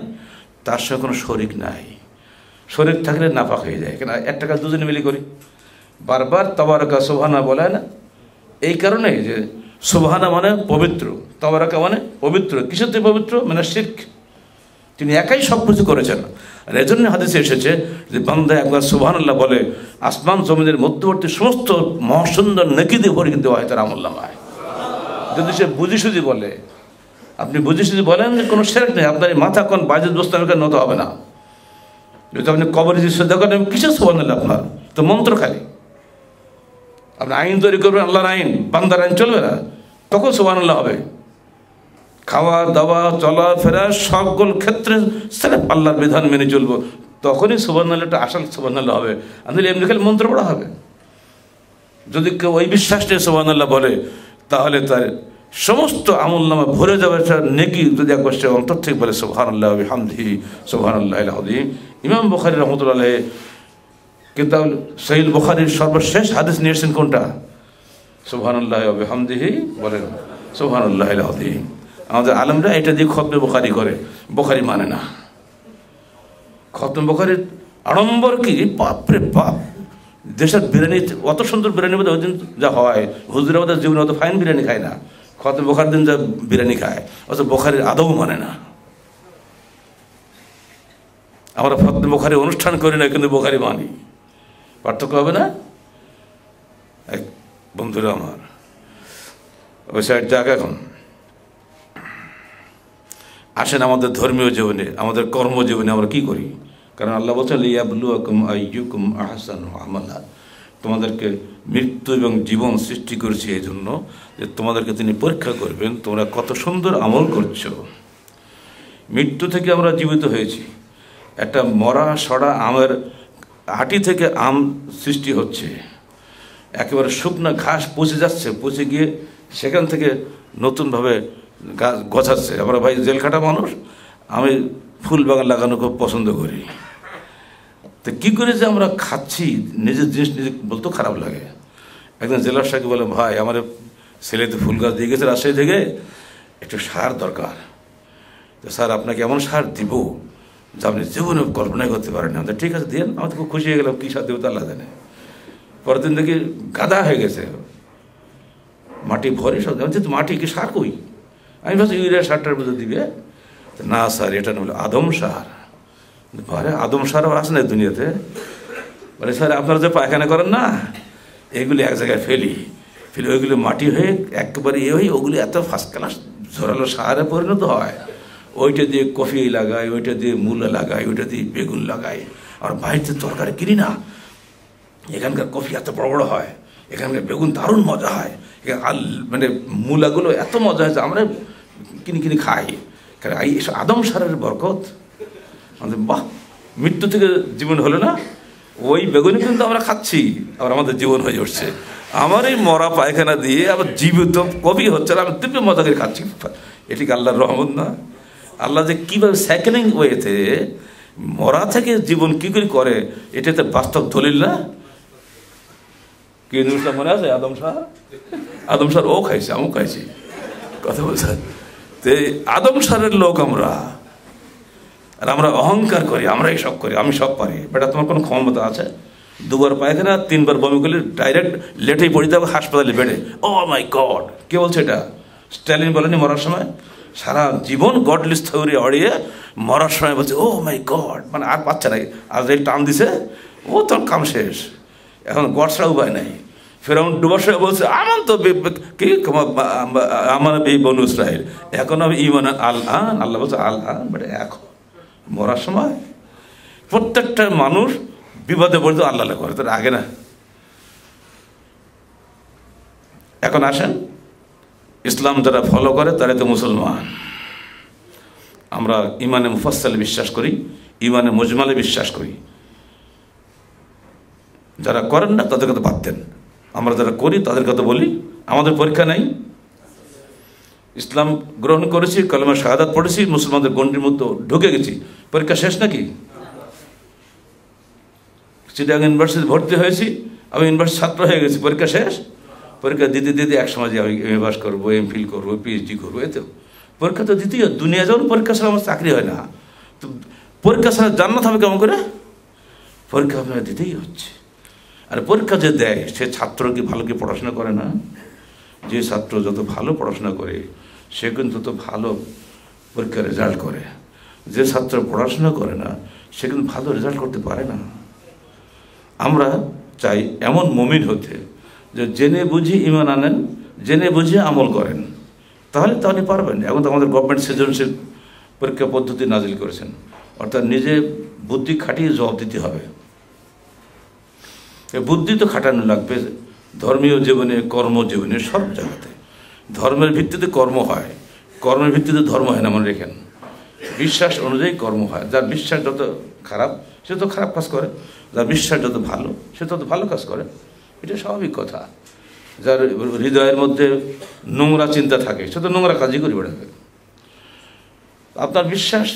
Speaker 1: তার সঙ্গে কোনো শরিক নাই, শরিক থাকলে নাপাক হয়ে যায়। কেন একটা কাজ দুজনে মিলে করি, বারবার তাবারাকা সুবহানা বলে না, এই কারণে যে সুবহানা মানে পবিত্র, তাবারাকা মানে পবিত্র। কিসের থেকে পবিত্র? মানে শিরক, তিনি একাই সব কিছু করেছেন। আর এজন্য হাদিসে এসেছে যে বান্দা একবার সুবহানাল্লাহ বলে আসমান জমিনের মধ্যবর্তী সমস্ত মহাসুন্দর নেকি দিয়ে ভরে দেওয়া হয় তার আমলনামায়। যদি সে বুঝি সুঝি বলে, আপনি বুঝি সুঝি বলেন যে কোনো শিরক নেই, আপনার এই মাথা কোন বাজে দোস্তানকে নত হবে না। যদি আপনি কবরে যে শ্রদ্ধা করেন কিসের সুবহানাল্লাহ, আপনার তো মন্ত্র খালি। আপনি আইন তৈরি করবেন, আল্লাহর আইন, বান্দার আইন চলবে না, তখন সুবহানাল্লাহ হবে। খাওয়া দাওয়া চলাফেরা সকল ক্ষেত্রে সেরফ আল্লাহর বিধান মেনে চলবো, তখনই সুবহানাল্লাহটা আসল সুবহানাল্লাহ হবে। আমি এমনি খালি মন্ত্র পড়া হবে। যদি কেউ ওই বিশ্বাস নিয়ে সুবহানাল্লাহ বলে তাহলে তার সমস্ত আমলনামা ভরে যাবে নেকি। যদি একবার সে অন্তর থেকে বলে সুবহানাল্লাহ ওয়া বিহামদিহি সুবহানাল্লাহিল আযীম। ইমাম বুখারী রাহমাতুল্লাহ আলাইহি কিতাব সহিহ বুখারীর সর্বশেষ হাদিস নিয়ে এসেছেন কোনটা? সুবহানাল্লাহি ওয়া বিহামদিহি বলেন সুবহানাল্লাহিল আযীম। আমাদের আলেমরা এটা দিয়ে খতমে বুখারী করে, বুখারী মানে না। খতমে বুখারীর আড়ম্বর কি, বাপরে বাপ! দেশের বিরিয়ানি অত সুন্দর বিরিয়ানি বোধ ওই দিন যা হয়, হুজুর আমাদের জীবনে অত ফাইন বিরিয়ানি খায় না, খতমে বুখারীর দিন যা বিরিয়ানি খায় অত বুখারীর আদৌ মানে না। আমরা খতমে বুখারী অনুষ্ঠান করি না, কিন্তু বুখারী মানি। পার্থক্য হবে না? এক বন্ধুরা আমার ওই সাইড যাক। এখন আসেন আমাদের ধর্মীয় জীবনে, আমাদের কর্মজীবনে আমরা কি করি। কারণ আল্লাহ বলছেন লিয়াবলুয়াকুম আইয়ুকুম আহসানু আমালা, তোমাদেরকে মৃত্যু এবং জীবন সৃষ্টি করেছি এই জন্য যে তোমাদেরকে তিনি পরীক্ষা করবেন তোমরা কত সুন্দর আমল করছো। মৃত্যু থেকে আমরা জীবিত হয়েছি। একটা মরা সড়া আমের আটি থেকে আম সৃষ্টি হচ্ছে। একেবারে শুকনো ঘাস পচে যাচ্ছে, পচে গিয়ে সেখান থেকে নতুনভাবে গাছ গছাচ্ছে। আমরা ভাই জেলখাটা মানুষ, আমি ফুল বাগান লাগানো খুব পছন্দ করি। তো কী করে যে আমরা খাচ্ছি, নিজের জিনিস নিজে বলতেও খারাপ লাগে। একজন জেলার সাহেব বলে, ভাই আমার ছেলে তো ফুল গাছ দিয়ে গেছে রাজশাহী থেকে, একটু সার দরকার। তো স্যার আপনাকে এমন সার দিব যা আপনি জীবনে কল্পনাই করতে পারেন না। ঠিক আছে দিন। আমার তো খুব খুশি হয়ে গেলাম, কী সার দেবো তো আল্লাহ জানে। পরের দিন দেখি গাদা হয়ে গেছে, মাটি ভরে সব। তো মাটি কি সার কই? আমি ভাবছি ইউরিয়া সারটার মধ্যে দিবে। না স্যার এটা না, বলে আদম সার। আরে আদম সার আছে না দুনিয়াতে? বলে স্যার আপনারা যে পায়খানা করেন না, এগুলি এক জায়গায় ফেলে ওইগুলি মাটি হয়ে একেবারে হয়ে ওগুলি এত ফার্স্ট ক্লাস ঝরালো সারে পরিণত হয়। ওইটা দিয়ে কফি লাগাই, ওইটা দিয়ে মূলা লাগাই, ওইটা দিয়ে বেগুন লাগাই। আর বাড়িতে তরকারি কিনি না, এখানকার কফি এত বড় বড় হয়, এখানকার বেগুন দারুণ মজা হয়, মানে মূলাগুলো এত মজা হয়েছে আমরা কিনে খাই। কারণ এইসব আদম সারের বরকত। আমাদের বাহ, মৃত্যু থেকে জীবন হলো না, ওই বেগুনি কিন্তু আমরা খাচ্ছি, আবার আমাদের জীবন হয়ে উঠছে। আমার এই মরা পায়খানা দিয়ে আবার জীবিত কবি হচ্ছে, আর আমি দিব্য মজা করে খাচ্ছি। এটি কি আল্লাহর রহমত না? আল্লাহ যে কীভাবে সাইকেলিং ওয়েতে মরা থেকে জীবন কী করে এটা তো বাস্তব দলিল না? কি জিনিসটা মনে আছে? আদম সার ও খাইছে, আমিও খাইছি, কথা বলছেন। তো আদম সারের লোক আমরা, আর আমরা অহংকার করি, আমরা সব করি, আমি সব পারি। বেটা তোমার কোনো ক্ষমতা আছে? দুবার পায়খানা, তিনবার বমি করলে ডাইরেক্ট লেটেই পড়ে যাবো হাসপাতালে বেডে। ও মাই গড! কে বলছে এটা? স্ট্যালিন বলেনি মরার সময়? সারা জীবন গডলিস থিওরি অড়িয়ে মরার সময় বলছে ও মাই গড, মানে আর পাচ্ছে না। আর যে টান দিছে ও তোর কাম শেষ, এখন গড ছাড়া উপায় নাই। ফেরাউন ডুবার সময় বলছে আমার তো কি আমার বনু ইসরাইল, এখন আমি ইমান আল্লাহ। আল্লাহ বলছে আল্লাহ, বাট এখন মরার সময় প্রত্যেকটা মানুষ বিপদে পড়তে আল্লাহ করে, তার আগে না। এখন আসেন, ইসলাম যারা ফলো করে তারা তো মুসলমান। আমরা ইমানে মুফাসসালে বিশ্বাস করি, ইমানে মুজমালে বিশ্বাস করি। যারা করেন না তাদের কথা বাদ দেন, আমরা যারা করি তাদের কথা বলি। আমাদের পরীক্ষা নাই, ইসলাম গ্রহণ করেছি, কালেমা শাহাদাত পড়েছি, মুসলমানদের গণ্ডির মধ্যে ঢুকে গেছি, পরীক্ষা শেষ নাকি? চিটাগাং ইউনিভার্সিটি ভর্তি হয়েছি, আমি ইউনিভার্সিটি ছাত্র হয়ে গেছি, পরীক্ষা শেষ? পরীক্ষা দিতে এক সময় যে আমি এমএ পাস করবো, এমফিল করবো, পিএইচডি করবো, এতেও পরীক্ষা তো দিতেই হয়। দুনিয়া যেমন পরীক্ষা ছাড়া আমার চাকরি হয় না, তো পরীক্ষা ছাড়া জান্নাত হবে কেমন করে? পরীক্ষা আপনারা দিতেই হচ্ছে। আর পরীক্ষা যে দেয় সে ছাত্র কি ভালো কি পড়াশোনা করে না? যে ছাত্র যত ভালো পড়াশোনা করে সে কিন্তু তত ভালো পরীক্ষার রেজাল্ট করে। যে ছাত্র পড়াশোনা করে না সে কিন্তু ভালো রেজাল্ট করতে পারে না। আমরা চাই এমন মুমিন হতে যে জেনে বুঝি ঈমান আনেন, জেনে বুঝে আমল করেন, তাহলে আপনি পারবেন। এখন তো আমাদের গভর্নমেন্ট সৃজনশীল পরীক্ষা পদ্ধতি নাজিল করেছেন, অর্থাৎ নিজে বুদ্ধি খাটিয়ে জবাব দিতে হবে। বুদ্ধি তো খাটানো লাগবে ধর্মীয় জীবনে, কর্মজীবনে, সব জায়গাতে। ধর্মের ভিত্তিতে কর্ম হয়, কর্মের ভিত্তিতে ধর্ম হয় না, মনে রেখেন। বিশ্বাস অনুযায়ী কর্ম হয়। যার বিশ্বাস যত খারাপ সে তো খারাপ কাজ করে, যার বিশ্বাস যত ভালো সে তত ভালো কাজ করে, এটা স্বাভাবিক কথা। যার হৃদয়ের মধ্যে নোংরা চিন্তা থাকে সে তো নোংরা কাজই করে বেড়াবে। আপনার বিশ্বাস,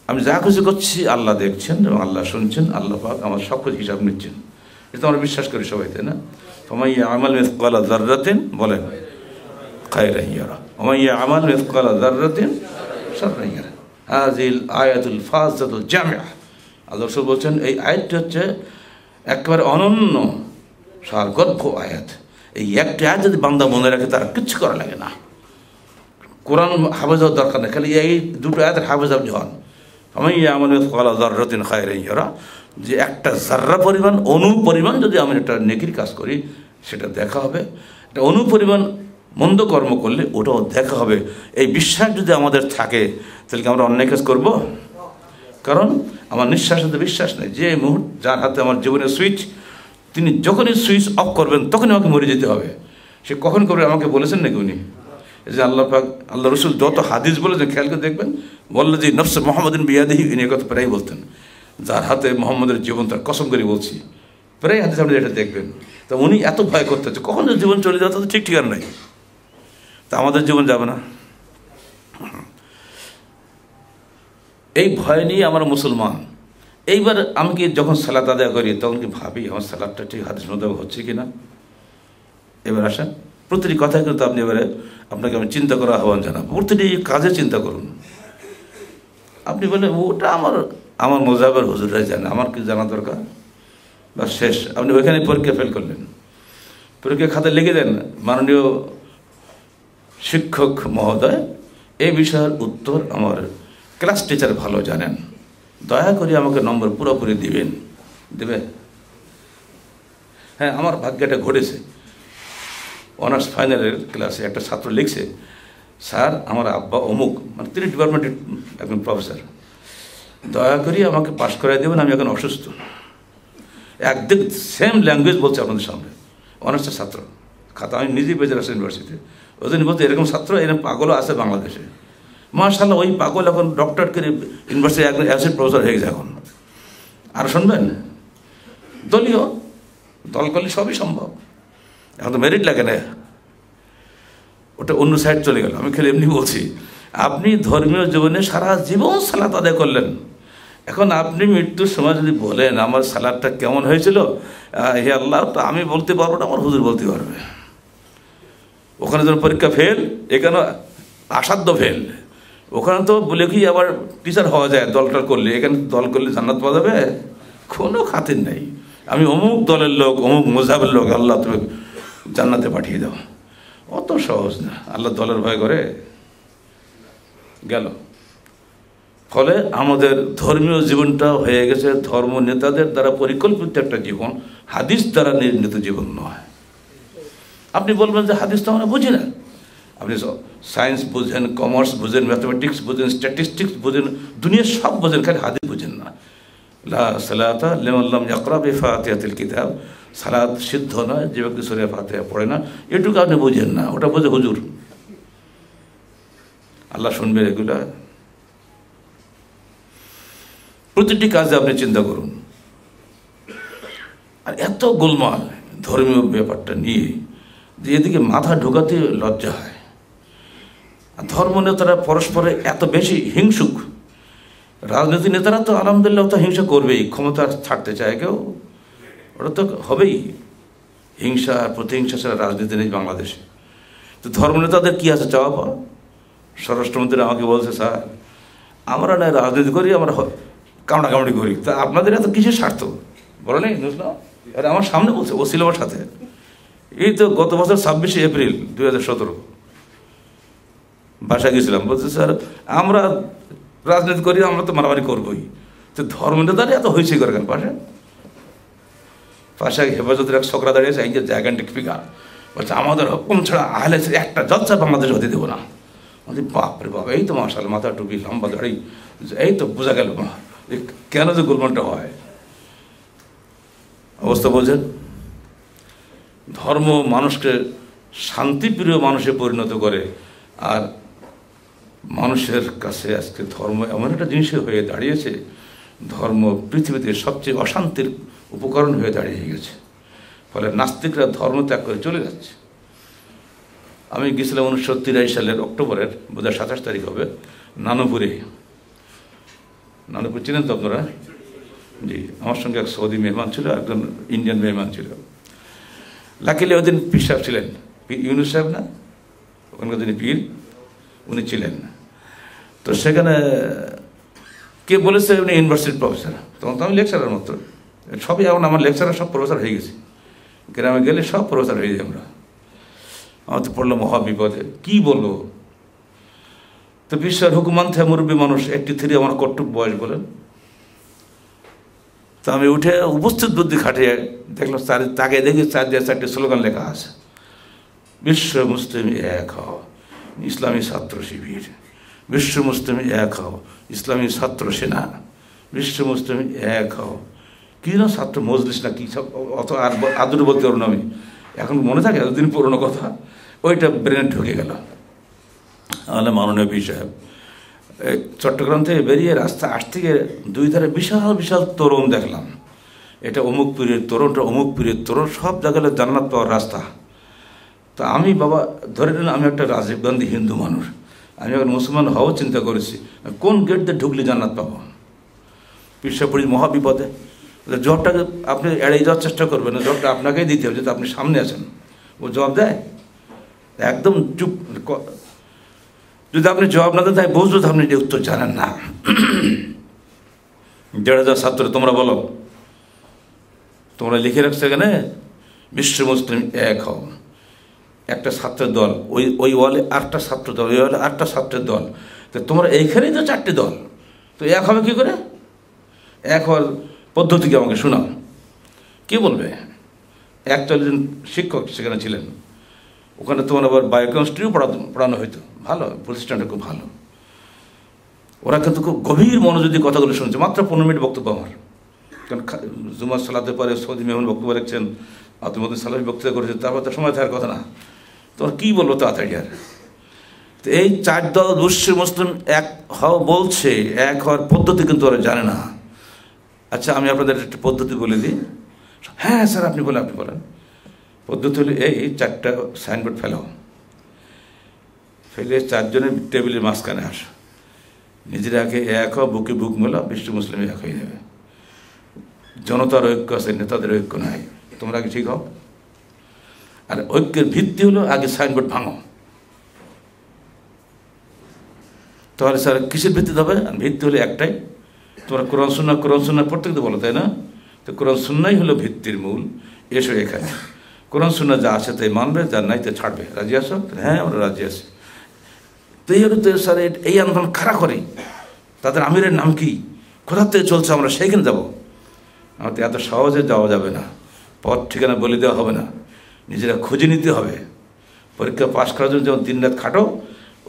Speaker 1: আমি যা কিছু করছি আল্লাহ দেখছেন এবং আল্লাহ শুনছেন, আল্লাহ পাক আমার সব কিছু হিসাব নিচ্ছেন, এটা আমরা বিশ্বাস করি সবাই, তাই না? ফামাইয়া আমাল মিসকালা যাররাতিন, বলেন, খায়রান ইয়ারা, ওমাইয়া আমাল মিসকালা যাররাতিন শাররান ইয়ারা। হাযিল আয়াতুল ফাযাতুল জামিআ। আল্লাহ রাসূল বলছেন এই আয়াতটি হচ্ছে একেবারে অনন্য সারগর্ভ আয়াত। এই একটা আয়াত যদি বান্দা মনে রাখে তার কিচ্ছু করা লাগে না। কোরআন হাফেজ হওয়ার দরকার নেই, খালি এই দুটো আয়াতের হাফেজ আপনি হন। ফামাইয়া আমাল মিসকালা যাররাতিন খায়রান ইয়ারা, যে একটা জাররা পরিমাণ, অণু পরিমাণ যদি আমি একটা নেকির কাজ করি সেটা দেখা হবে, একটা অণু পরিমাণ মন্দ কর্ম করলে ওটাও দেখা হবে। এই বিশ্বাস যদি আমাদের থাকে তাহলে কি আমরা অন্যায় কাজ করব? কারণ আমার নিঃশ্বাসের তো বিশ্বাস নেই। যে মুহূর্তে যার হাতে আমার জীবনের সুইচ, তিনি যখনই সুইচ অফ করবেন তখনই আমাকে মরে যেতে হবে। সে কখন করবে আমাকে বলেছেন নাকি উনি? এই যে আল্লাহ পাক, আল্লাহ রসুল যত হাদিস বলেছেন খেয়াল করে দেখবেন, বললে যে নফসে মোহাম্মদিন বিয়াদিহি, ইনি কথা প্রায় বলতেন, যার হাতে মোহাম্মদের জীবন, তার কসম করে বলছি, প্রায় হাদিস আপনি এটা দেখবেন। তো উনি এত ভয় করতে হচ্ছে কখন জীবন চলে যাওয়া, তো ঠিক ঠিকানা নাই। তা আমাদের জীবন যাবে না, এই ভয় নিয়ে আমরা মুসলমান। এইবার আমি কি যখন সালাত আদায় করি তখন কি ভাবি আমার সালাদটা ঠিক হাদিস মোতাবেক হচ্ছে কিনা? এবার আসেন, প্রতিটি কথায় কিন্তু আপনি এবারে আপনাকে আমি চিন্তা করার আহ্বান জানাবো। প্রতিটি কাজে চিন্তা করুন। আপনি বলেন ওটা আমার মজাবের হুজুরাই জানে, আমার কি জানা দরকার? বা শেষ, আপনি ওইখানে পরীক্ষা ফেল করলেন। পরীক্ষা খাতায় লিখে দেন, মাননীয় শিক্ষক মহোদয় এই বিষয়ের উত্তর আমার ক্লাস টিচার ভালো জানেন, দয়া করে আমাকে নম্বর পুরোপুরি দিবেন। দেবে? হ্যাঁ, আমার ভাগ্যটা ঘটেছে। অনার্স ফাইনালের ক্লাসে একটা ছাত্র লিখছে, স্যার আমার আব্বা অমুক, মানে তিনি ডিপার্টমেন্টের একজন প্রফেসর, দয়া করে আমাকে পাস করাই দেবেন, আমি এখন অসুস্থ। একদিন সেম ল্যাঙ্গুয়েজ বলছে আপনাদের সামনে, অনার্সের ছাত্র, খাতা আমি নিজেই পেয়েছি রাজশাহী ইউনিভার্সিটিতে। ওই জন্য বলতে এরকম ছাত্র, এরকম পাগলও আছে বাংলাদেশে। মাশাআল্লাহ, ওই পাগল এখন ডক্টরেট করে ইউনিভার্সিটি একজন অ্যাসিস্ট্যান্ট প্রফেসর হয়ে গেছে এখন। আর শুনবেন, দলীয় দল করলে সবই সম্ভব, এখন তো মেরিট লাগে না, ওটা অন্য সাইড চলে গেল। আমি খেলে এমনি বলছি, আপনি ধর্মীয় জীবনে সারা জীবন সালাত আদায় করলেন, এখন আপনি মৃত্যুর সময় যদি বলেন আমার সালাদটা কেমন হয়েছিল, হে আল্লাহ, তো আমি বলতে পারবো না, আমার হুজুর বলতে পারবে। ওখানে যখন পরীক্ষা ফেল, এখানে আসাধ্য ফেল। ওখানে তো বলে কি আবার টিচার হওয়া যায় দলটা করলে, এখানে দল করলে জান্নাত পাওয়া যাবে? কোনো খাতির নেই। আমি অমুক দলের লোক, অমুক মজাবের লোক, আল্লাহ তুমি জান্নাতে পাঠিয়ে দাও, অত সহজ না। আল্লাহ দলের ভয় করে গেল। ফলে আমাদের ধর্মীয় জীবনটা হয়ে গেছে ধর্ম নেতাদের দ্বারা পরিকল্পিত একটা জীবন, হাদিস দ্বারা নির্মিত জীবন নয়। আপনি বলবেন যে হাদিস তো আমরা বুঝি না। আপনি সায়েন্স বুঝেন, কমার্স বুঝেন, ম্যাথমেটিক্স বুঝেন, স্ট্যাটিস্টিক্স বুঝেন, দুনিয়ার সব বুঝেন, খালি হাদিস বুঝেন না। লা সালাতা লিমান লাম ইয়াকরা বিফাতিহাতিল কিতাব, সালাত সিদ্ধ নয় যে ব্যক্তি সূরা ফাতিহা পড়ে না, এটুকু আপনি বুঝেন না, ওটা বোঝে হুজুর। আল্লাহ শুনবে এগুলা? প্রতিটি কাজে আপনি চিন্তা করুন। আর এত গোলমাল ধর্মীয় ব্যাপারটা নিয়ে যে এদিকে মাথা ঢোকাতে লজ্জা হয়। আর ধর্ম নেতারা পরস্পরে এত বেশি হিংসুক, রাজনীতি নেতারা তো আলহামদুলিল্লাহ তো হিংসা করবেই, ক্ষমতা ছাড়তে চায় কেউ, ওটা তো হবেই। হিংসা আর প্রতিহিংসা ছাড়া রাজনীতি নেই বাংলাদেশে। তো ধর্ম নেতাদের কী আছে চাওয়া পাওয়া? স্বরাষ্ট্রমন্ত্রী আমাকে বলছে, স্যার আমরা না রাজনীতি করি, আমরা কামড়াকামড়ি করি, তা আপনাদের এত কিসের স্বার্থ বলো নেই? বুঝলাম, আরে আমার সামনে বলছে, ও ছিল আমার সাথে। এই তো গত বছর 26শে এপ্রিল 2017 বাসায় গেছিলাম, বলছে স্যার আমরা রাজনীতি করি, আমরা তো মারামারি করবোই। তো ধর্মটা দাঁড়িয়ে এত হয়েছে করে কেন? পাশে পাশে হেফাজতের এক ছোকরা দাঁড়িয়েছে, এই যে জায়গান্টিক ফিগার, বলছে আমাদের হুকুম ছাড়া আহলে একটা জলসা বাংলাদেশ হতে দেবো না। বলছি বাপরে বাপ, এই তো মাশাআল্লাহ, মাথা টুপি, লম্বা দাড়ি, এই তো বোঝা গেল কেন যে গোলমালটা হয়। অবস্থা বলছেন। ধর্ম মানুষকে শান্তিপ্রিয় মানুষে পরিণত করে, আর মানুষের কাছে আজকে ধর্ম এমন একটা জিনিস হয়ে দাঁড়িয়েছে, ধর্ম পৃথিবীতে সবচেয়ে অশান্তির উপকরণ হয়ে দাঁড়িয়ে গেছে। ফলে নাস্তিকরা ধর্ম ত্যাগ করে চলে যাচ্ছে। আমি গেছিলাম 1983 সালের অক্টোবরের বোধহয় 27 তারিখ হবে, নানুপুরে। নানুপুর চিনেন তো আপনারা? জি, আমার সঙ্গে এক সৌদি মেহমান ছিল, একজন ইন্ডিয়ান মেহমান ছিল। লাকিলে ওদিন পীর সাহেব ছিলেন, ইউনুস সাহেব না, ওখানকার যিনি পীর, উনি ছিলেন। তো সেখানে কে বলেছে উনি ইউনিভার্সিটির প্রফেসর, তখন তো আমি লেকচারার মতো। সবই এখন আমার লেকচারার সব প্রফেসর হয়ে গেছি, গ্রামে গেলে সব প্রফেসর হয়ে যাই আমরা। আমার তো পড়লো মহা বিপদে, কী বলবো। তো বিশ্বের হুকুমান্তে মুরব্বী মানুষ 83 আমার কর্তব্য বয়স বলেন। তো আমি উঠে উপস্থিত বুদ্ধি খাটিয়ে দেখলাম, তাকে দেখি 4 স্লোগান লেখা আছে, বিশ্ব মুসলিম এক হও, ইসলামী ছাত্র শিবির, বিশ্ব মুসলিম এক হও, ইসলামী ছাত্র সেনা, বিশ্ব মুসলিম এক হও, কী না ছাত্র মজলিস না কী সব, অত আর আদর বলতে পারব না আমি, এখন মনে থাকে এতদিন পুরোনো কথা, ওইটা ব্রেনে ঢুকে গেল। তাহলে মাননীয় পীর সাহেব চট্টগ্রাম থেকে বেরিয়ে রাস্তা আসতে গিয়ে দুই ধারে বিশাল বিশাল তোরণ দেখলাম, এটা অমুক পীরের তোরণটা অমুক পীরের তোরণ, সব জায়গায় জান্নাত পাওয়ার রাস্তা। তা আমি বাবা ধরে নিন আমি একটা রাজীব গান্ধী হিন্দু মানুষ, আমি এখন মুসলমান হওয়াও চিন্তা করেছি, কোন গেট দিয়ে ঢুকলে জান্নাত পাবো। পীর সাহেব পড়ি মহা বিপদে, জবটাকে আপনি এড়িয়ে যাওয়ার চেষ্টা করবেন না, জবটা আপনাকেই দিতে হবে, যেহেতু আপনি সামনে আছেন। ও জবাব দেয় একদম চুপ, যদি আপনি জবাব না দেন তাই বুঝলো তো আপনি যে উত্তর জানেন না। 1,500 ছাত্র, তোমরা বলো, তোমরা লিখে রাখছো এখানে বিশ্ব মুসলিম এক হও, একটা ছাত্রের দল, ওই ওয়ালে 8টা ছাত্র দল, ওই ওয়ালে 8টা ছাত্রের দল, তো তোমরা এইখানেই তো 4টে দল, তো এক হবে কী করে? এক হওয়ার পদ্ধতিকে আমাকে শোনাও, কে বলবে? 41 জন শিক্ষক সেখানে ছিলেন, ওখানে তোমার আবার বায়োকেমিস্ট্রিও পড়ানো হইতো, ভালো প্রতিষ্ঠানটা খুব ভালো। ওরা কিন্তু খুব গভীর মনোযোগী কথাগুলো শুনছে, মাত্র 15 মিনিট বক্তব্য আমার, কারণ জুমার সালাতে পারে সৌদি মেহমান বক্তব্য রেখেছেন, আব্দুল সালামি বক্তৃতা করেছেন, তারপর তো সময় থাকার কথা না, তোমার কী বলবো তাড়াতাড়ি আর। তো এই 4 দল বিশ্ব মুসলিম এক হও বলছে, এক হওয়ার পদ্ধতি কিন্তু ওরা জানে না। আচ্ছা আমি আপনাদের একটা পদ্ধতি বলে দিই। হ্যাঁ স্যার আপনি বলেন। পদ্ধতি হলে এই 4টা সাইনবোর্ড ফেলাও, ফেলে 4 জনের টেবিলের মাঝখানে আসো, নিজের আগে এক হও, বুকে বুক মেলা, বিশ্ব মুসলিম এক হয়ে যাবে। জনতার ঐক্য আছে, নেতাদের ঐক্য নাই, তোমরা আগে ঠিক হও। আর ঐক্যের ভিত্তি হলো আগে সাইনবোর্ড ভাঙো। তাহলে স্যার কিসের ভিত্তিতে হবে? ভিত্তি হলো একটাই, তোমরা কোরআন সুন্নাহ প্রত্যেক বলো, তাই না? তো কোরআন সুন্নাহই হলো ভিত্তির মূল। এসো এখানে, কোরআন সুন্নাহ যা আছে তাই মানবে, যার নাই তা ছাড়বে। রাজি আসো? হ্যাঁ আমরা রাজি আছি। তো এই হলো তো স্যার এই আন্দোলন খাড়া করে, তাদের আমিরের নাম কি, কোথার থেকে চলছে, আমরা সেইখানে যাবো। আমাদের এত সহজে যাওয়া যাবে না, পথ ঠিকানা বলে দেওয়া হবে না, নিজেরা খুঁজে নিতে হবে। পরীক্ষা পাশ করার জন্য যেমন দিন রাত খাটো,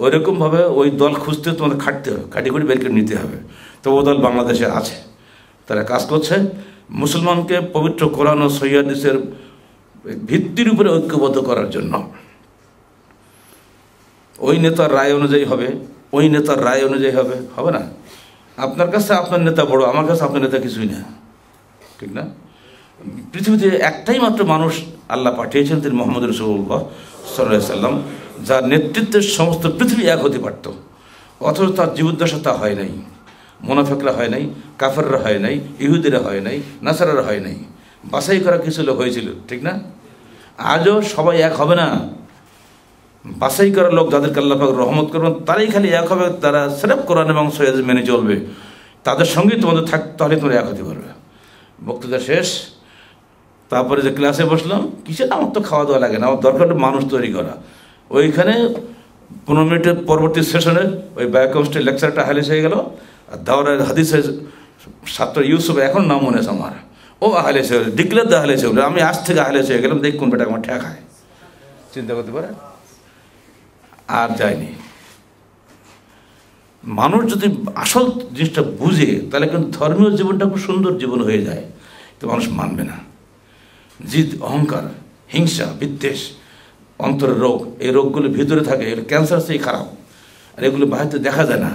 Speaker 1: ওইরকমভাবে ওই দল খুঁজতে তোমাদের খাটতে হবে, খাটি করে বের করে নিতে হবে। তো ও দল বাংলাদেশে আছে, তারা কাজ করছে মুসলমানকে পবিত্র কোরআন ও সহিহ হাদিসের ভিত্তির উপরে ঐক্যবদ্ধ করার জন্য। ওই নেতার রায় অনুযায়ী হবে, ওই নেতার রায় অনুযায়ী হবে না। আপনার কাছে আপনার নেতা বড়, আমার কাছে আপনার নেতা কিছুই না, ঠিক না? পৃথিবীতে একটাই মাত্র মানুষ আল্লাহ পাঠিয়েছেন, তিনি মোহাম্মদ রাসূলুল্লাহ সাল্লাল্লাহু আলাইহি সাল্লাম, যার নেতৃত্বে সমস্ত পৃথিবী এক হতে পারত, অথচ তার জীবদ্দশা তা হয় নাই। মুনাফিকরা হয় নাই, কাফেররা হয় নাই, ইহুদিরা হয় নাই, নাসারারা হয় নাই, বাছাই করা কিছু লোক হয়েছিল, ঠিক না? আজও সবাই এক হবে না। বাছাই করা লোক যাদেরকে আল্লাহ পাক রহমত করবেন তারাই খালি এক হবে, তারা সির্ফ কোরআন এবং সহিহ হাদিস মেনে চলবে, তাদের সঙ্গেই তোমাদের তাহলে তোমরা এক হতে পারবে। বক্তৃতা শেষ, তারপরে যে ক্লাসে বসলাম, কিসের আমার তো খাওয়া দাওয়া লাগে না, আমার দরকার মানুষ তৈরি করা। ওইখানে 15 মিনিটের পরবর্তী সেশনে ওই বায়োকেমিস্ট্রি লেকচারটা হালিশ হয়ে গেল, আর দাওরার হাদিসের ছাত্র ইউসুফ এখন নাম মনে আছে আমার, ও আহলেস হয়ে ডিক্লেয়ার দা আহলেস হয়ে, আমি আজ থেকে আহলেস হয়ে গেলাম, দেখ কোন বেটা আমার ঠেকায়। চিন্তা করতে পারে, আর যায়নি। মানুষ যদি আসল জিনিসটা বুঝে তাহলে কিন্তু ধর্মীয় জীবনটা খুব সুন্দর জীবন হয়ে যায়, তো মানুষ মানবে না। জিদ, অহংকার, হিংসা, বিদ্বেষ, অন্তরের রোগ, এই রোগগুলো ভিতরে থাকে, এর ক্যান্সার সেই খারাপ, আর এগুলো বাইরে দেখা যায় না,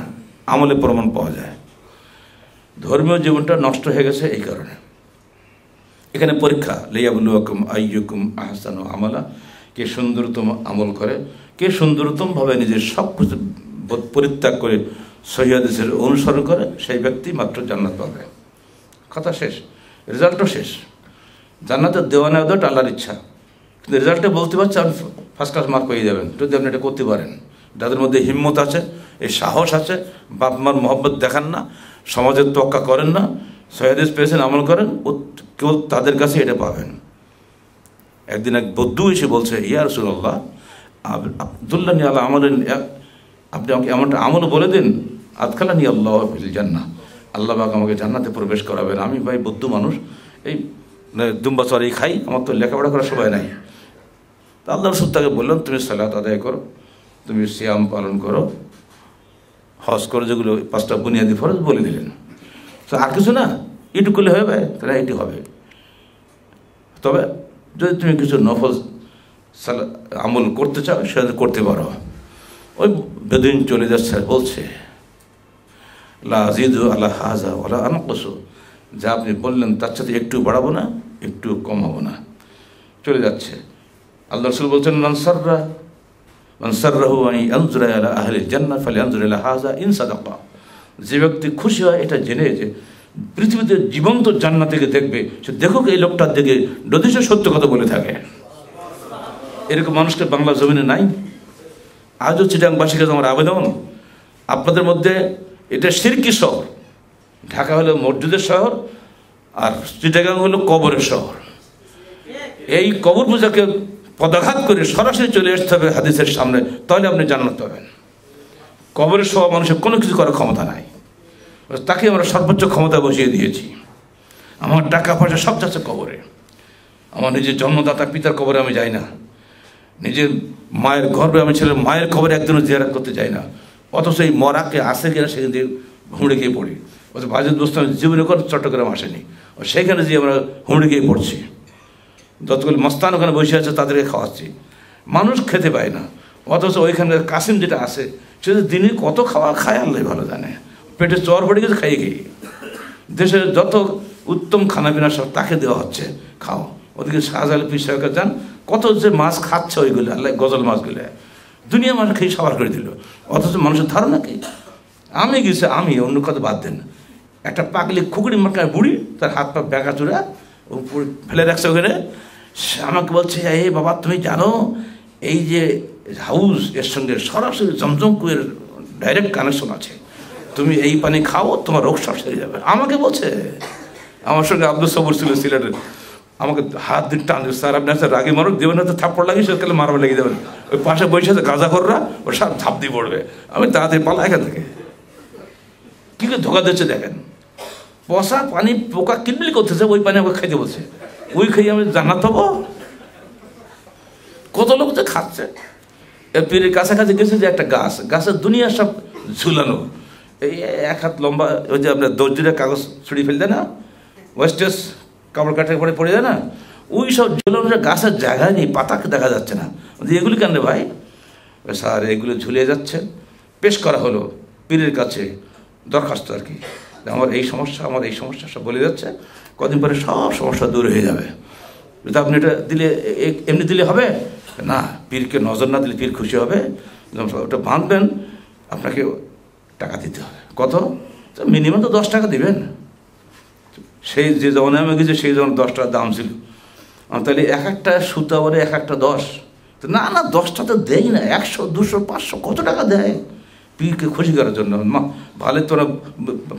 Speaker 1: আমলে প্রমাণ পাওয়া যায়। ধর্মীয় জীবনটা নষ্ট হয়ে গেছে এই কারণে। এখানে পরীক্ষা, লিয়াবলুয়াকুম আইয়ুকুম আহসানু আমালা, কে সুন্দরতম আমল করে, কে সুন্দরতমভাবে নিজের সব কিছু পরিত্যাগ করে সহিহ হাদিসের অনুসরণ করে, সেই ব্যক্তি মাত্র জান্নাত পাবে। কথা শেষ, রেজাল্টও শেষ। জান্নাতের দেওয়া নেওয়া দেওয়াটা আল্লাহর ইচ্ছা, কিন্তু রেজাল্টে বলতে পারছে আপনি ফার্স্ট ক্লাস মার্ক পেয়ে যাবেন যদি আপনি এটা করতে পারেন। যাদের মধ্যে হিম্মত আছে, এই সাহস আছে, বাপ মার মহব্বত দেখান না, সমাজের তোয়াক্কা করেন না, সহিহ হাদিস পেয়েছেন আমল করেন, কেবল তাদের কাছে এটা পাবেন। একদিন এক বদ্দু এসে বলছে, ইয়া রাসূলুল্লাহ আব্দুল্লাহি আলা আমলেন, আপনি আমাকে এমনটা আমল বলে দিন, আদখালানি আল্লাহ ফিল জান্নাহ, আল্লাহ পাক আমাকে জান্নাতে প্রবেশ করাবেন। আমি ভাই বদ্দু মানুষ, এই দুম্বা চড়াই খাই, আমার তো লেখাপড়া করার সময় নাই। তা আল্লাহ রাসূল তাকে বললেন, তুমি সালাত আদায় করো, তুমি সিয়াম পালন করো, হজ করো, যেগুলো 5টা বুনিয়াদি ফরজ বলে দিলেন। তো আর কিছু না, এটুকু করলে হবে, তাহলে এটি হবে। তবে যদি তুমি কিছু নফল আমল করতে চাও সেটা করতে পারো। ওই বেদিন চলে যাচ্ছে, বলছে লা আযীদু আলা হাযা ওয়ালা আনকুসু, যা আপনি বললেন তার সাথে একটু বাড়াবো না, একটু কমাবো না, চলে যাচ্ছে। আল্লাহ রাসূল বলছেন, মান সাররাহু আন ইয়ানজুরা ইলা আহলিল জান্নাহ ফালইয়ানজুর ইলা হাযা ইন সাদাকা, যে ব্যক্তি খুশি হয় এটা জেনে যে পৃথিবীতে জীবন্ত জান্নাতীকে দেখবে, সে দেখুক এই লোকটার দিকে যদি সে সত্য কথা বলে থাকে। এরকম মানুষকে বাংলা জমিনে নাই। আজও চিটাংবাসীর কাছে আমার আবেদন, আপনাদের মধ্যে এটা শিরকি শহর, ঢাকা হলো মসজিদের শহর, আর চিটাগাং হলো কবরের শহর। এই কবর পূজাকে পদাঘাত করে সরাসরি চলে আসতে হবে হাদিসের সামনে, তাহলে আপনি জান্নাত পাবেন। কবরের শহর মানুষের কোনো কিছু করার ক্ষমতা নাই, তাকে আমরা সর্বোচ্চ ক্ষমতা বসিয়ে দিয়েছি। আমার টাকা পয়সা সব যাচ্ছে কবরে। আমার নিজের জন্মদাতা পিতার কবরে আমি যাই না, নিজের মায়ের গর্ভে আমি ছেলে মায়ের কবরে একদিনও জিয়ারত করতে যাই না, অথচ এই মরাকে আসে কিনা সেখান দিয়ে হুমড়ে গিয়ে পড়ি। অথচ বাজেদ বোস্তান জীবনে করে চট্টগ্রাম আসেনি, সেইখানে যে আমরা হুমড়ে গিয়ে পড়ছি। যতগুলো মস্তান ওখানে বসে আছে তাদেরকে খাওয়াচ্ছি, মানুষ খেতে পায় না। অথচ ওইখানে কাসিম যেটা আছে সেটা দিনে কত খাওয়া খায় আল্লাহ ভালো জানে, পেটে চর পড়ে গেছে খাইয়ে গিয়ে। দেশের যত উত্তম খানাপিনা সব তাকে দেওয়া হচ্ছে, খাও। ওদিকে শাহজাহান পীর সাহেবকে যান, কত যে মাছ খাচ্ছে ওইগুলো, আল্লাহ গজল মাছগুলো দুনিয়া মানুষ খেয়ে সাবার করে দিল। অথচ মানুষের ধারণা কি? আমি গেছি, আমি অন্য কথা বাদ দেন, একটা পাগলি খুকুড়ি মার্কায় বুড়ি, তার হাত পা ব্যাগা চূড়া ফেলে রাখছে ওখানে। আমাকে বলছে, এই বাবা তুমি জানো এই যে হাউস এর সঙ্গে সরাসরি জমজম কুয়ের ডাইরেক্ট কানেকশন আছে, তুমি এই পানি খাও তোমার রোগ সব সেরে যাবে। আমাকে বলছে, আমার সঙ্গে আব্দুল সবুর ছিল সিলেটের, আমাকে হাত দিয়ে টান, স্যার আপনি আসলে রাগে মারুক দেবেন না, তো থাপ্পড় লাগিয়ে সেখানে মারবা লেগে যাবেন। ওই পাশে বসে আছে গাঁজাখোররা, ওর সব ঝাঁপ দিয়ে পড়বে। আমি তাড়াতাড়ি পালা এখান থেকে। কী করে ধোকা দিচ্ছে দেখেন, পশা পানি পোকা কিনবিলি করতেছে, ওই পানি আমাকে খাইতে বলছে, ওই খাইয়ে আমি জান্নাত পাবো। কত লোক যে খাচ্ছে। পীরের কাছাকাছি গেছে যে একটা গাছ, গাছের দুনিয়া সব ঝুলানো, এই 1 হাত লম্বা, ওই যে আপনার দর্জিরা কাগজ ছুড়ি ফেলতে না, ওয়েস্টেজ কাপড় কাঠের পরে পড়ে যায় না, ওই সব ঝুলানো গাছের জায়গায় নেই, পাতাকে দেখা যাচ্ছে না। এগুলি কেন রে ভাই? স্যার এগুলো ঝুলিয়ে যাচ্ছে। পেশ করা হলো পীরের কাছে দরখাস্ত আর কি, আমার এই সমস্যা, আমার এই সমস্যা সব বলে যাচ্ছে, কদিন পরে সব সমস্যা দূর হয়ে যাবে। আপনি এটা দিলে এমনি দিলে হবে না, পীরকে নজর না দিলে পীর খুশি হবে। ওটা বাঁধবেন, আপনাকে টাকা দিতে হবে। কত? মিনিমাম তো 10 টাকা দিবেন। সেই যে যখন আমি গেছি সেই যখন 10 টাকার দাম ছিল, তাহলে এক একটা সুতা বলে 1 একটা 10, না না 10টা তো দেয় না, 100 200 500 কত টাকা দেয় পীরকে খুশি করার জন্য। ভালোই তোরা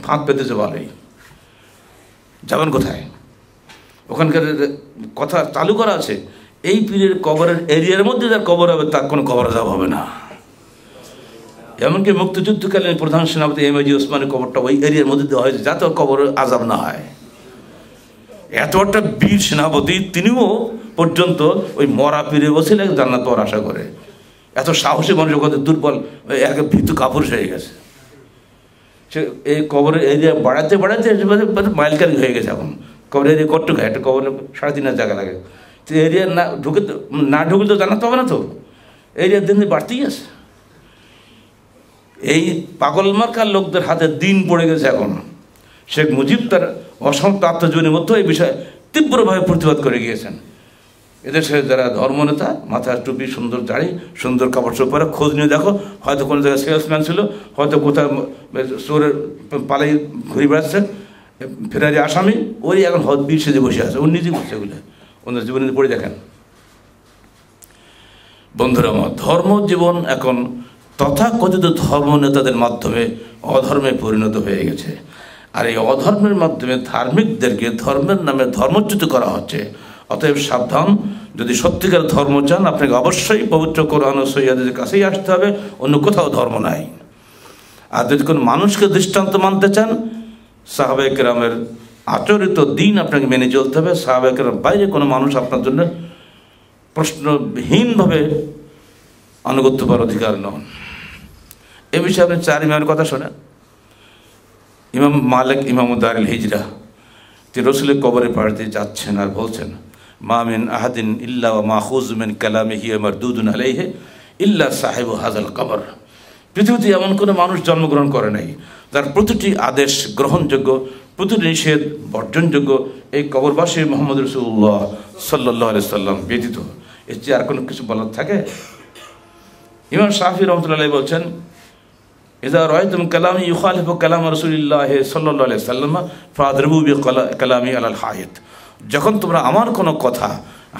Speaker 1: ফাঁক পেতেছে, ভালোই যাবেন কোথায়? ওখানকার কথা চালু করা আছে, এই পীরের কবরের এরিয়ার মধ্যে যার কবর হবে তার কোনো কবর যাব হবে না। এমনকি মুক্তিযুদ্ধকালীন প্রধান সেনাপতি এমএজি ওসমানের কবরটা ওই এরিয়ার মধ্যে দেওয়া হয়েছে যাতে ওর কবর আযাব না হয়। এত একটা বীর সেনাপতি, তিনিও পর্যন্ত ওই মরা পীরে বসে জান্নাত পাওয়ার আশা করে। এত সাহসী মানুষ কত দুর্বল, এক ভীতু কাপুরুষ হয়ে গেছে। সে এই কবরের এরিয়া বাড়াতে বাড়াতে মাইলকারি হয়ে গেছে। এখন কবর এরিয়া কট্টু খায়, একটা কবর 3.5 জায়গা লাগে। তো এরিয়া না ঢুকলে তো জান্নাত পাবে না, তো এরিয়ার দিন দিন বাড়তেই আছে। এই পাগল মার্কার লোকদের হাতে দিন পড়ে গেছে এখন। শেখ মুজিব তার অসংখ্য আত্মজীবনীর মধ্যে এই বিষয়ে তীব্রভাবে প্রতিবাদ করে গিয়েছেন। এদেশে যারা ধর্মনেতা, মাথার টুপি, সুন্দর দাড়ি, সুন্দর কাপড় চোপড় পরে খোঁজ নিয়ে দেখো, হয়তো কোনো জায়গায় সেলসম্যান ছিল, হয়তো কোথাও চোরের পালাই ঘুরে বেড়াচ্ছে, ফেরারি আসামি, ওই এখন বীর সেজে বসে আছে। ওর নিজেই বলছে এগুলো, ওনার জীবনে পড়ে দেখেন। বন্ধুরা আমার, ধর্মজীবন এখন তথাকথিত ধর্ম নেতাদের মাধ্যমে অধর্মে পরিণত হয়ে গেছে। আর এই অধর্মের মাধ্যমে ধার্মিকদেরকে ধর্মের নামে ধর্মচ্যুত করা হচ্ছে। অতএব সাবধান, যদি সত্যিকার ধর্ম চান আপনাকে অবশ্যই পবিত্র কোরআন ও সহিদের কাছেই আসতে হবে, অন্য কোথাও ধর্ম নাই। আর যদি কোনো মানুষকে দৃষ্টান্ত মানতে চান, সাহাবায়ে কেরামের আচরিত দিন আপনাকে মেনে চলতে হবে। সাহাবায়ে কেরামের বাইরে কোনো মানুষ আপনার জন্য প্রশ্নহীনভাবে আনুগত্য করার অধিকার নন। এ বিষয়ে আপনি 4 ইমামের কথা শোনেন। ইমাম মালিক ইমামু দারিল হিজরা, তিনি রসুলের কবরে পাড়তে যাচ্ছেন আর বলছেন, মা মিন আহাদিন ইল্লা ওয়া মাখুজ মিন কালামিহি ওয়া মারদুদুন আলাইহি ইল্লা সাহিবু হাযাল কবর। পৃথিবীতে এমন কোনো মানুষ জন্মগ্রহণ করে নাই যার প্রতিটি আদেশ গ্রহণযোগ্য, প্রতিটি নিষেধ বর্জনযোগ্য এই কবরবাসী মুহাম্মদ রাসূলুল্লাহ সাল্লাল্লাহু আলাইহি সাল্লাম ব্যতীত। এর চেয়ে আর কোনো কিছু বলার থাকে? ইমাম শাফি রাহমাতুল্লাহ আলাইহি বলছেন, ইযা রাআইতুম কালামি ইউখালিফু কালাম রাসূলিল্লাহ সাল্লাল্লাহু আলাইহি সাল্লাম ফাদরিবু বিকালামি আলাল হায়াত। যখন তোমরা আমার কোনো কথা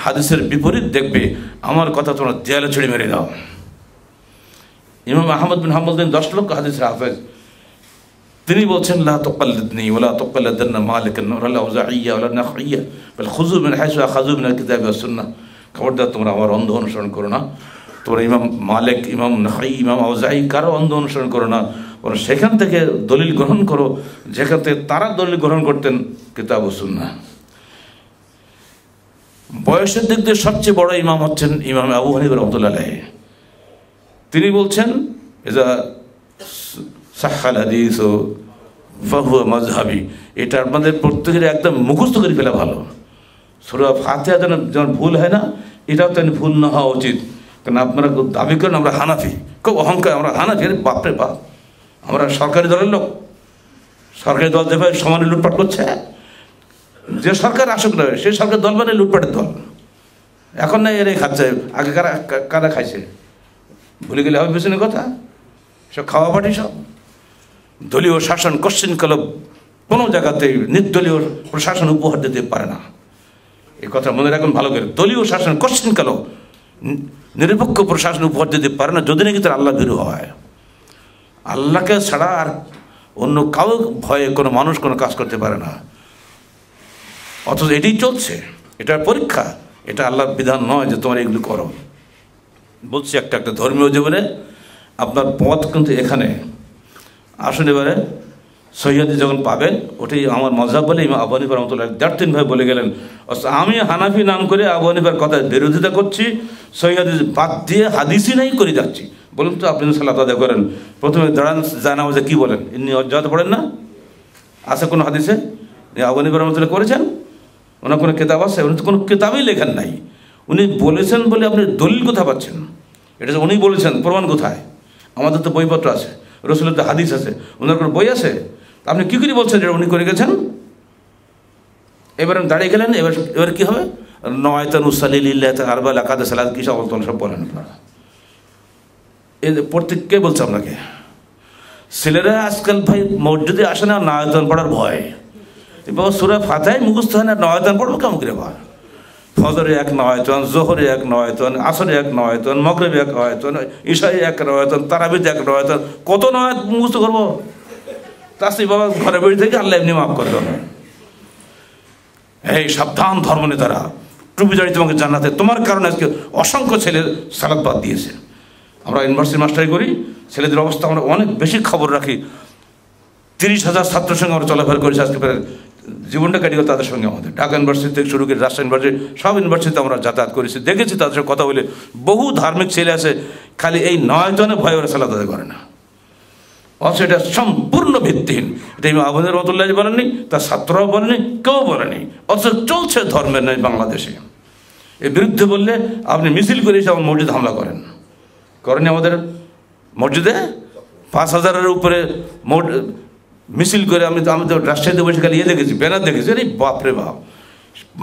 Speaker 1: হাদিসের বিপরীত দেখবে, আমার কথা তোমরা দেয়ালে ছুঁড়ে মেরে দাও। ইমাম আহমদ বিন হাম্বল 10 লক্ষ হাদিসের হাফেজ, তিনি বলছেন, লা তুকাল্লিদনি ওয়া লা তুকাল্লিদান্না মালিকান ওয়া লা আউযাইয়্যা ওয়া লা নাখইয়্যা বাল খুযু মিন হাইসু আখাযু মিনাল কিতাবি ওয়াস সুন্নাহ। খবরদার তোমরা আমার অন্ধ অনুসরণ করো না, তোমরা ইমাম মালিক, ইমাম নাখাই, ইমাম আউযাই কারো অন্ধ অনুসরণ করো না, ওরা সেখান থেকে দলিল গ্রহণ করো যেখান থেকে তারা দলিল গ্রহণ করতেন, কিতাব ও সুন্নাহ। বয়সের দিক দিয়ে সবচেয়ে বড় ইমাম হচ্ছেন ইমাম আবু হানিফা রাহমাতুল্লাহ আলাইহি। তিনি বলছেন, ইযা সাহহাল হাদিস ফাহুয়া মাযহাবি। এটা আপনাদের প্রত্যেকের একদম মুখস্থ করে ফেলা ভালো। সূরা ফাতিহা যেন ভুল হয় না, এটাও তেমনি ভুল না হওয়া উচিত। কারণ আপনারা দাবি করেন আমরা হানাফি, খুব অহংকার, আমরা হানাফি। বাপরে বাপ, আমরা সরকারি দলের লোক, সরকারি দল যেভাবে সমানে লুটপাট করছে, যে সরকার আসুক না সেই সরকার দল মানে লুটপাটের দল। এখন না এরাই খাচ্ছে, আগে কারা খাইছে ভুলে গেলে হবে পেছনের কথা। সব খাওয়া পাটি, সব দলীয় শাসন কোশ্চিন কাল কোনো জায়গাতে নির্দলীয় প্রশাসন উপহার দিতে পারে না। এই কথা মনে রাখুন ভালো করে। দলীয় শাসন কোশ্চিন কাল নিরপেক্ষ প্রশাসন উপহার দিতে পারে না যদি নাকি তার আল্লাহ বিরু হয়। আল্লাহকে ছাড়া আর অন্য কাউ ভয়ে কোনো মানুষ কোনো কাজ করতে পারে না। অথচ এটাই চলছে, এটার পরীক্ষা, এটা আল্লাহর বিধান নয় যে তোমার এগুলো করো। বলছি একটা ধর্মীয় জীবনে আপনার পথ কিন্তু এখানে আসুন। এবারে সহিহাদিস যখন পাবেন, ওটাই আমার মযহাব বলে ইমাম আবু হানিফা রাহমাতুল্লাহ 3 ভাবে বলে গেলেন। আমি হানাফি নাম করে আবু হানিফার কথার বিরোধিতা করছি, সহিহাদিস বাদ দিয়ে হাদিসই নাই করে যাচ্ছি। বলুন তো, আপনি সালাত আদায় করেন, প্রথমে দাঁড়ান, জানামাজে কি বলেন? ইন্নী ওয়াজ্জাহতু পড়েন না? আছে কোনো হাদিসে? আবু হানিফা রাহমাতুল্লাহ করেছেন? ওনার কোনো কিতাব আছে? উনি তো কোনো কিতাবই লেখেন নাই। উনি বলেছেন বলে আপনি দলিল কোথা পাচ্ছেন? এটা উনি বলেছেন, প্রমাণ কোথায়? আমাদের তো বইপত্র আছে, রসুলের তো হাদিস আছে, ওনার কোনো বই আছে। আপনি কী করে বলছেন যেটা উনি করে গেছেন? এবার দাঁড়িয়ে গেলেন, এবার কী হবে? নয়তান উসালিল্লাহ আরবা লাকাদে সালাত কি সব সব বলেন আপনারা। এই প্রত্যেককে বলছে আপনাকে। ছেলেরা আজকাল ভাই মসজিদে আসে না নয়তান পড়ার ভয়। বাবা সূরা ফাতিহা মুখস্থ হয় না, নয়তান পড়বো কেমন করে? বা ফজরে 1 নয়তন, জোহরে 1 নয়তন, আসরে 1 নয়তন, মাগরিবে 1 নয়তন, ইশায় 1 নয়তন, তারাবিতে 1 নয়তন, কত নয়ত মুখস্থ করবো? তাসি বাবা ঘরে বেড়ে থেকে আল্লাহ এমনি মাফ করে দেবে। এই সাবধান ধর্ম নেতারা, টুপি দাঁড়িয়ে তোমাকে জান্নাতে, তোমার কারণে আজকে অসংখ্য ছেলে সালাত বাদ দিয়েছে। আমরা ইউনিভার্সিটি মাস্টারি করি, ছেলেদের অবস্থা আমরা অনেক বেশি খবর রাখি। 30,000 ছাত্রের সঙ্গে আমরা চলাফেরা করেছি, আজকে প্রায় জীবনটা কেটে গেল তাদের সঙ্গে। আমাদের ঢাকা ইউনিভার্সিটি থেকে শুরু করে রাজশাহী ইউনিভার্সিটি, সব ইউনিভার্সিটিতে আমরা যাতায়াত করেছি, দেখেছি তাদের সঙ্গে কথা বলে। বহু ধার্মিক ছেলে আছে, খালি এই 9 জনে ভয় ওরা সালাত আদায় করে না, অথচ এটা সম্পূর্ণ ভিত্তিহীন। এটা ইমাম আবু হানিফা রাহমাতুল্লাহ বলেননি, তার ছাত্ররাও বলেনি, কেউ বলেনি, অথচ চলছে ধর্মের নয় বাংলাদেশে। এর বিরুদ্ধে বললে আপনি মিছিল করে এসে আমার মসজিদ হামলা করেনি। আমাদের মসজিদে 5,000-এর উপরে মিছিল করে আমি তো রাজশাহীতে বসে খালি দেখেছি, ব্যানার দেখেছি। আরে বাপরে বাপ,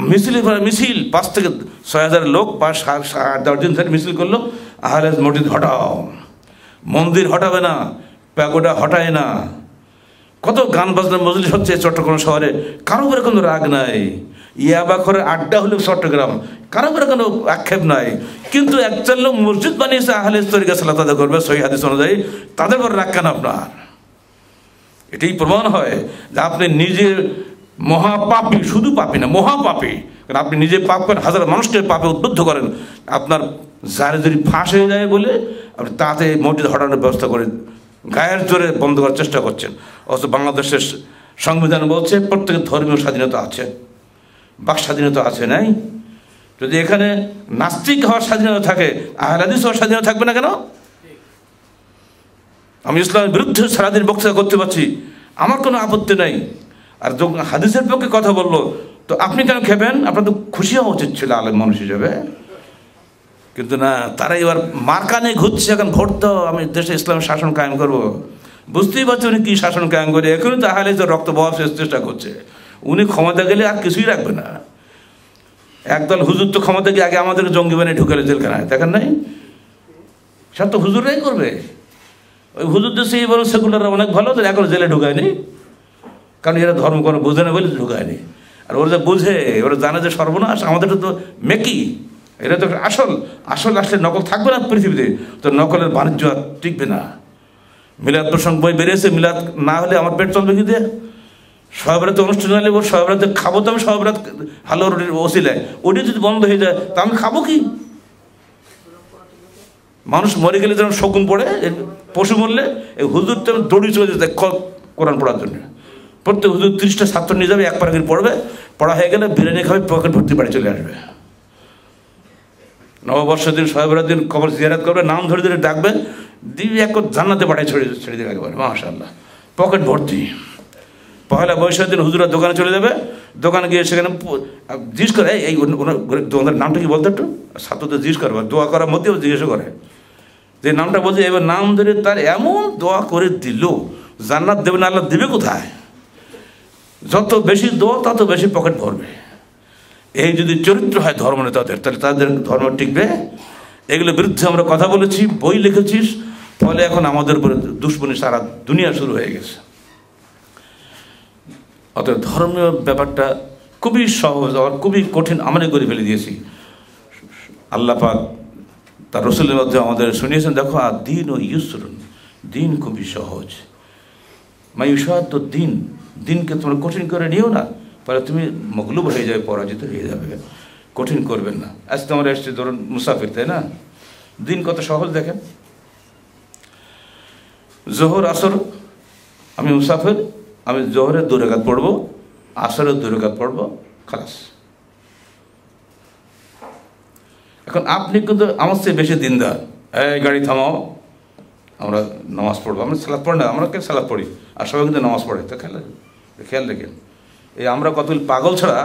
Speaker 1: মিছিল 5 থেকে 6,000 লোক 5-10 দিন ধরে মিছিল করলো, আহলে মসজিদ হটাও, মন্দির হটাবে না, প্যাগোডা হটায় না। কত গান বাজনা মজলিস হচ্ছে চট্টগ্রাম শহরে, কারো উপরে কোনো রাগ নাই। ইয়াবা করে আড্ডা হলো চট্টগ্রাম, কারো উপরে কোনো আক্ষেপ নাই। কিন্তু একজন লোক মসজিদ বানিয়েছে আহলে তরিকা সালাত আদায় করবে সহিহ হাদিস অনুযায়ী, তাদের উপর রাগ কেন আপনার? এটাই প্রমাণ হয় যে আপনি নিজে মহাপাপী, শুধু পাপী না, মহাপাপী। কারণ আপনি নিজে পাপ করেন, হাজার মানুষকে পাপে উদ্বুদ্ধ করেন। আপনার যারে যদি ফাঁস হয়ে যায় বলে আপনি তাতে মসজিদ হটানোর ব্যবস্থা করে গায়ের জোরে বন্ধ করার চেষ্টা করছেন। অথচ বাংলাদেশের সংবিধান বলছে প্রত্যেকের ধর্মীয় স্বাধীনতা আছে, বাক স্বাধীনতা আছে, নাই? যদি এখানে নাস্তিক হওয়ার স্বাধীনতা থাকে, আহলে হাদিস হওয়ার স্বাধীনতা থাকবে না কেন? আমি ইসলামের বিরুদ্ধে সারাদিন বক্তৃতা করতে পারছি, আমার কোনো আপত্তি নাই। আর যখন হাদিসের পক্ষে কথা বললো, তো আপনি কেন খেবেন? আপনার তো খুশি হওয়া উচিত ছিল আলেম মানুষ হিসেবে। কিন্তু না, তারা এবার মার্কা নিয়ে ঘুরছে, এখন ভোট দাও, আমি দেশে ইসলামের শাসন কায়েম করবো। বুঝতেই পারছি উনি কী শাসন কায়েম করে, এখনই তো আহলে হাদিসের রক্ত বহার চেষ্টা করছে। উনি ক্ষমতা গেলে আর কিছুই রাখবে না। একদল হুজুর তো ক্ষমতা গিয়ে আগে আমাদের জঙ্গি বানিয়ে ঢুকালে জেলখানায়, দেখেন নাই? সব তো হুজুররাই করবে। ওই হুজুরদের সেই বড় সেকুলাররা অনেক ভালো, তো এখন জেলে ঢুকায়নি, কারণ এরা ধর্ম কোনো বোঝে না বলে ঢুকায়নি। আর ওরা যা বোঝে, ওরা জানে যে সর্বনাশ, আমাদের তো মেকি, এরা তো আসল আসলে নকল থাকবে না পৃথিবীতে, তো নকলের বাণিজ্য আর টিকবে না। মিলাদ প্রসঙ্গ বই বেরিয়েছে, মিলাদ না হলে আমার পেট চলবে কি দিয়ে? সহবরাতে অনুষ্ঠান হলে ওর সহবরাতে খাবো, তো আমি সহবরাত হালো রুটির ওসিলায়, ওটি যদি বন্ধ হয়ে যায় তা আমি খাবো কি? মানুষ মরে গেলে যেমন শকুন পড়ে, পশু মরলে এই হুজুর তেমন দৌড়ি চলে যেতে কোরআন পড়ার জন্য। প্রত্যেক হুজুর 30টা ছাত্র নিয়ে যাবে, এক পারাগির পড়বে, পড়া হয়ে গেলে বিরিয়ানি খাবে, পকেট ভর্তি বাড়ি চলে আসবে। নববর্ষের দিন, সহবরাত দিন কবর জিয়ারত করবে, নাম ধরে ধরে ডাকবে, দিয়ে এক জান্নাতে পাঠায় ছেড়ে দিয়ে একেবারে মাশাআল্লাহ, পকেট ভর্তি। পয়লা বৈশাখের দিন হুজুরা দোকানে চলে যাবে, দোকানে গিয়ে সেখানে জিজ্ঞেস করে, এই দোকানদার নামটা কি বলতো একটু? ছাত্রদের জিজ্ঞেস করবে, দোয়া করার মধ্যেও জিজ্ঞেস করে যে নামটা বলছে, এবার নাম ধরে তার এমন দোয়া করে দিল, জান্নাত দেবে না, আল্লাহ দেবে কোথায়? যত বেশি দোয়া তত বেশি পকেট ভরবে। এই যদি চরিত্র হয় ধর্ম নেতাদের, তাহলে তাদের ধর্ম টিকবে। এগুলোর বিরুদ্ধে আমরা কথা বলেছি, বই লিখেছিস, ফলে এখন আমাদের উপরে দুশ্মনী সারা দুনিয়া শুরু হয়ে গেছে। অতএব ধর্মীয় ব্যাপারটা খুবই সহজ, আর খুবই কঠিন আমরা করে ফেলে দিয়েছি। আল্লাহ পাক তার রসুলের মধ্যে আমাদের শুনিয়েছেন, দেখো আর দিন ও ইউসরুন, দিন খুবই সহজ। মায়ুসাদ তো দিনকে তোমরা কঠিন করে নিও না, পরে তুমি মগলুব হয়ে যাবে, পরাজিত হয়ে যাবে। কঠিন করবেন না। আজ তো আমরা এসছি ধরুন মুসাফির, তাই না? দিন কত সহজ দেখেন, জোহর আসর, আমি মুসাফির, আমি জোহরের 2 রাকাত পড়বো, আসরের 2 রাকাত পড়বো, খালাস। এখন আপনি কিন্তু আমার চেয়ে বেশি দিনদার, এই গাড়ি থামাও, আমরা নামাজ পড়বো। আমরা সালাত পড়ি না, আমরা কে সালাত পড়ি, আর সবাই কিন্তু নামাজ পড়ে। তো খেয়াল রেখেন, এই আমরা কতগুলি পাগল ছাড়া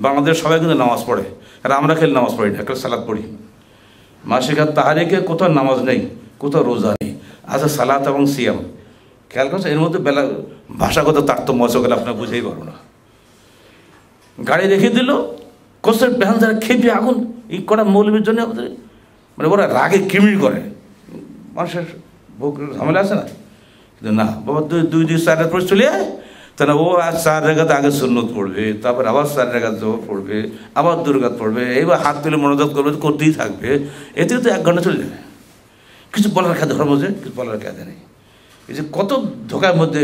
Speaker 1: বাংলাদেশ সবাই কিন্তু নামাজ পড়ে, আর আমরা খেলে নামাজ পড়ি না, একটা সালাত পড়ি। মাসিকার তাহারিকে কোথাও নামাজ নেই, কোথাও রোজা নেই, আচ্ছা সালাত এবং সিয়াম। খেয়াল করছে, এর মধ্যে ভাষাগত তারতম্য আছে, গেলে আপনার বুঝেই পারবো না। গাড়ি রেখে দিল, কোষের বেহান যারা খেপে আগুন, এই কটা মৌলবীর জন্য আমাদের মানে ওরা রাগে কিমির করে, মানুষের ভোগ ঝামেলা আছে না। কিন্তু না বাবা, 2 4 রাকাত পড়ে চলে যায়, তাহলে ও আর 4 রাকাত আগে সুন্নত পড়বে, তারপর আবার 4 রাকাত জোহর পড়বে, আবার 2 রাকাত পড়বে, এইবার হাত তুলে মনোযোগ করবে, করতেই থাকবে। এতে তো 1 ঘন্টা চলে যাবে। কিছু বলার খেয়ে ধর্ম যে কিছু বলার খেয়ে নেই। এই যে কত ধোকার মধ্যে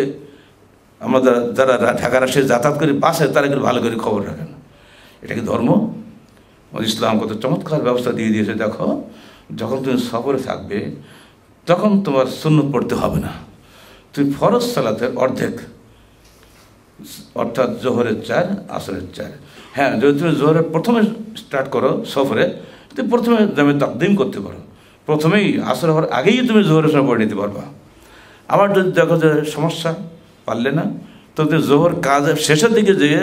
Speaker 1: আমরা যারা ঢাকা রাশিয়ায় যাতায়াত করে বাসে, তারা কিন্তু ভালো করে খবর রাখেন। এটা কি ধর্ম? ইসলাম কত চমৎকার ব্যবস্থা দিয়ে দিয়েছে। দেখো, যখন তুমি সফরে থাকবে, তখন তোমার সুন্নত পড়তে হবে না, তুমি ফরজ সালাতের অর্ধেক, অর্থাৎ জোহরের 4 আসরের 4। হ্যাঁ, যদি তুমি জোহরের প্রথমে স্টার্ট করো সফরে, তুমি প্রথমে জামে তাকদিম করতে পারো, প্রথমেই আসর হওয়ার আগেই তুমি জোহরের সময় পড়ে নিতে পারবা। আবার যদি দেখো যে সমস্যা, পারলে না, তো তুমি জোহর কাজের শেষের দিকে যেয়ে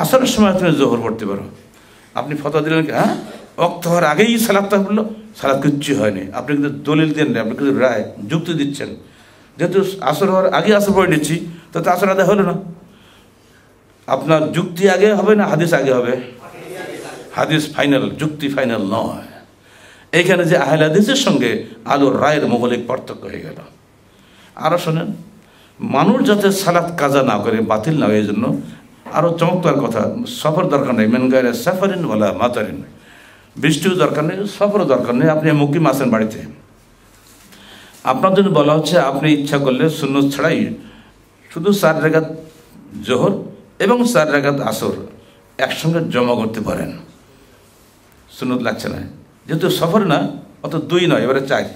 Speaker 1: আসরের সময় তুমি জোহর পড়তে পারো। আপনি ফতোয়া দিলেন কি, হ্যাঁ ওয়াক্ত হওয়ার আগেই সালাদটা পড়লো, সালাদ কিচ্ছু হয়নি, আপনি কিন্তু দলিল দেন না, আপনি কিন্তু রায় যুক্তি দিচ্ছেন, যেহেতু আসর হওয়ার আগে আসর পড়ে নিচ্ছি, তো আসর আদায় হলো না। আপনার যুক্তি আগে হবে না হাদিস আগে হবে? হাদিস ফাইনাল, যুক্তি ফাইনাল নয়। এইখানে যে আহলে হাদিসের সঙ্গে আলোর রায়ের মৌলিক পার্থক্য হয়ে গেল। আরও শোনেন, মানুষ যাতে সালাত কাজা না করে, বাতিল না হয়, এই জন্য আরও চমৎকার কথা, সফর দরকার নেই, মেন গায়ে সাফারিন বলা মাতারিন, বৃষ্টিও দরকার নেই, সফরও দরকার নেই, আপনি মুকিম আছেন বাড়িতে, আপনার জন্য বলা হচ্ছে আপনি ইচ্ছা করলে সুন্নত ছাড়াই শুধু 4 রাকাত জোহর এবং 4 রাকাত আসর একসঙ্গে জমা করতে পারেন, সুন্নত লাগছে না, যেহেতু সফর না, অত 2 নয়, এবারে 4।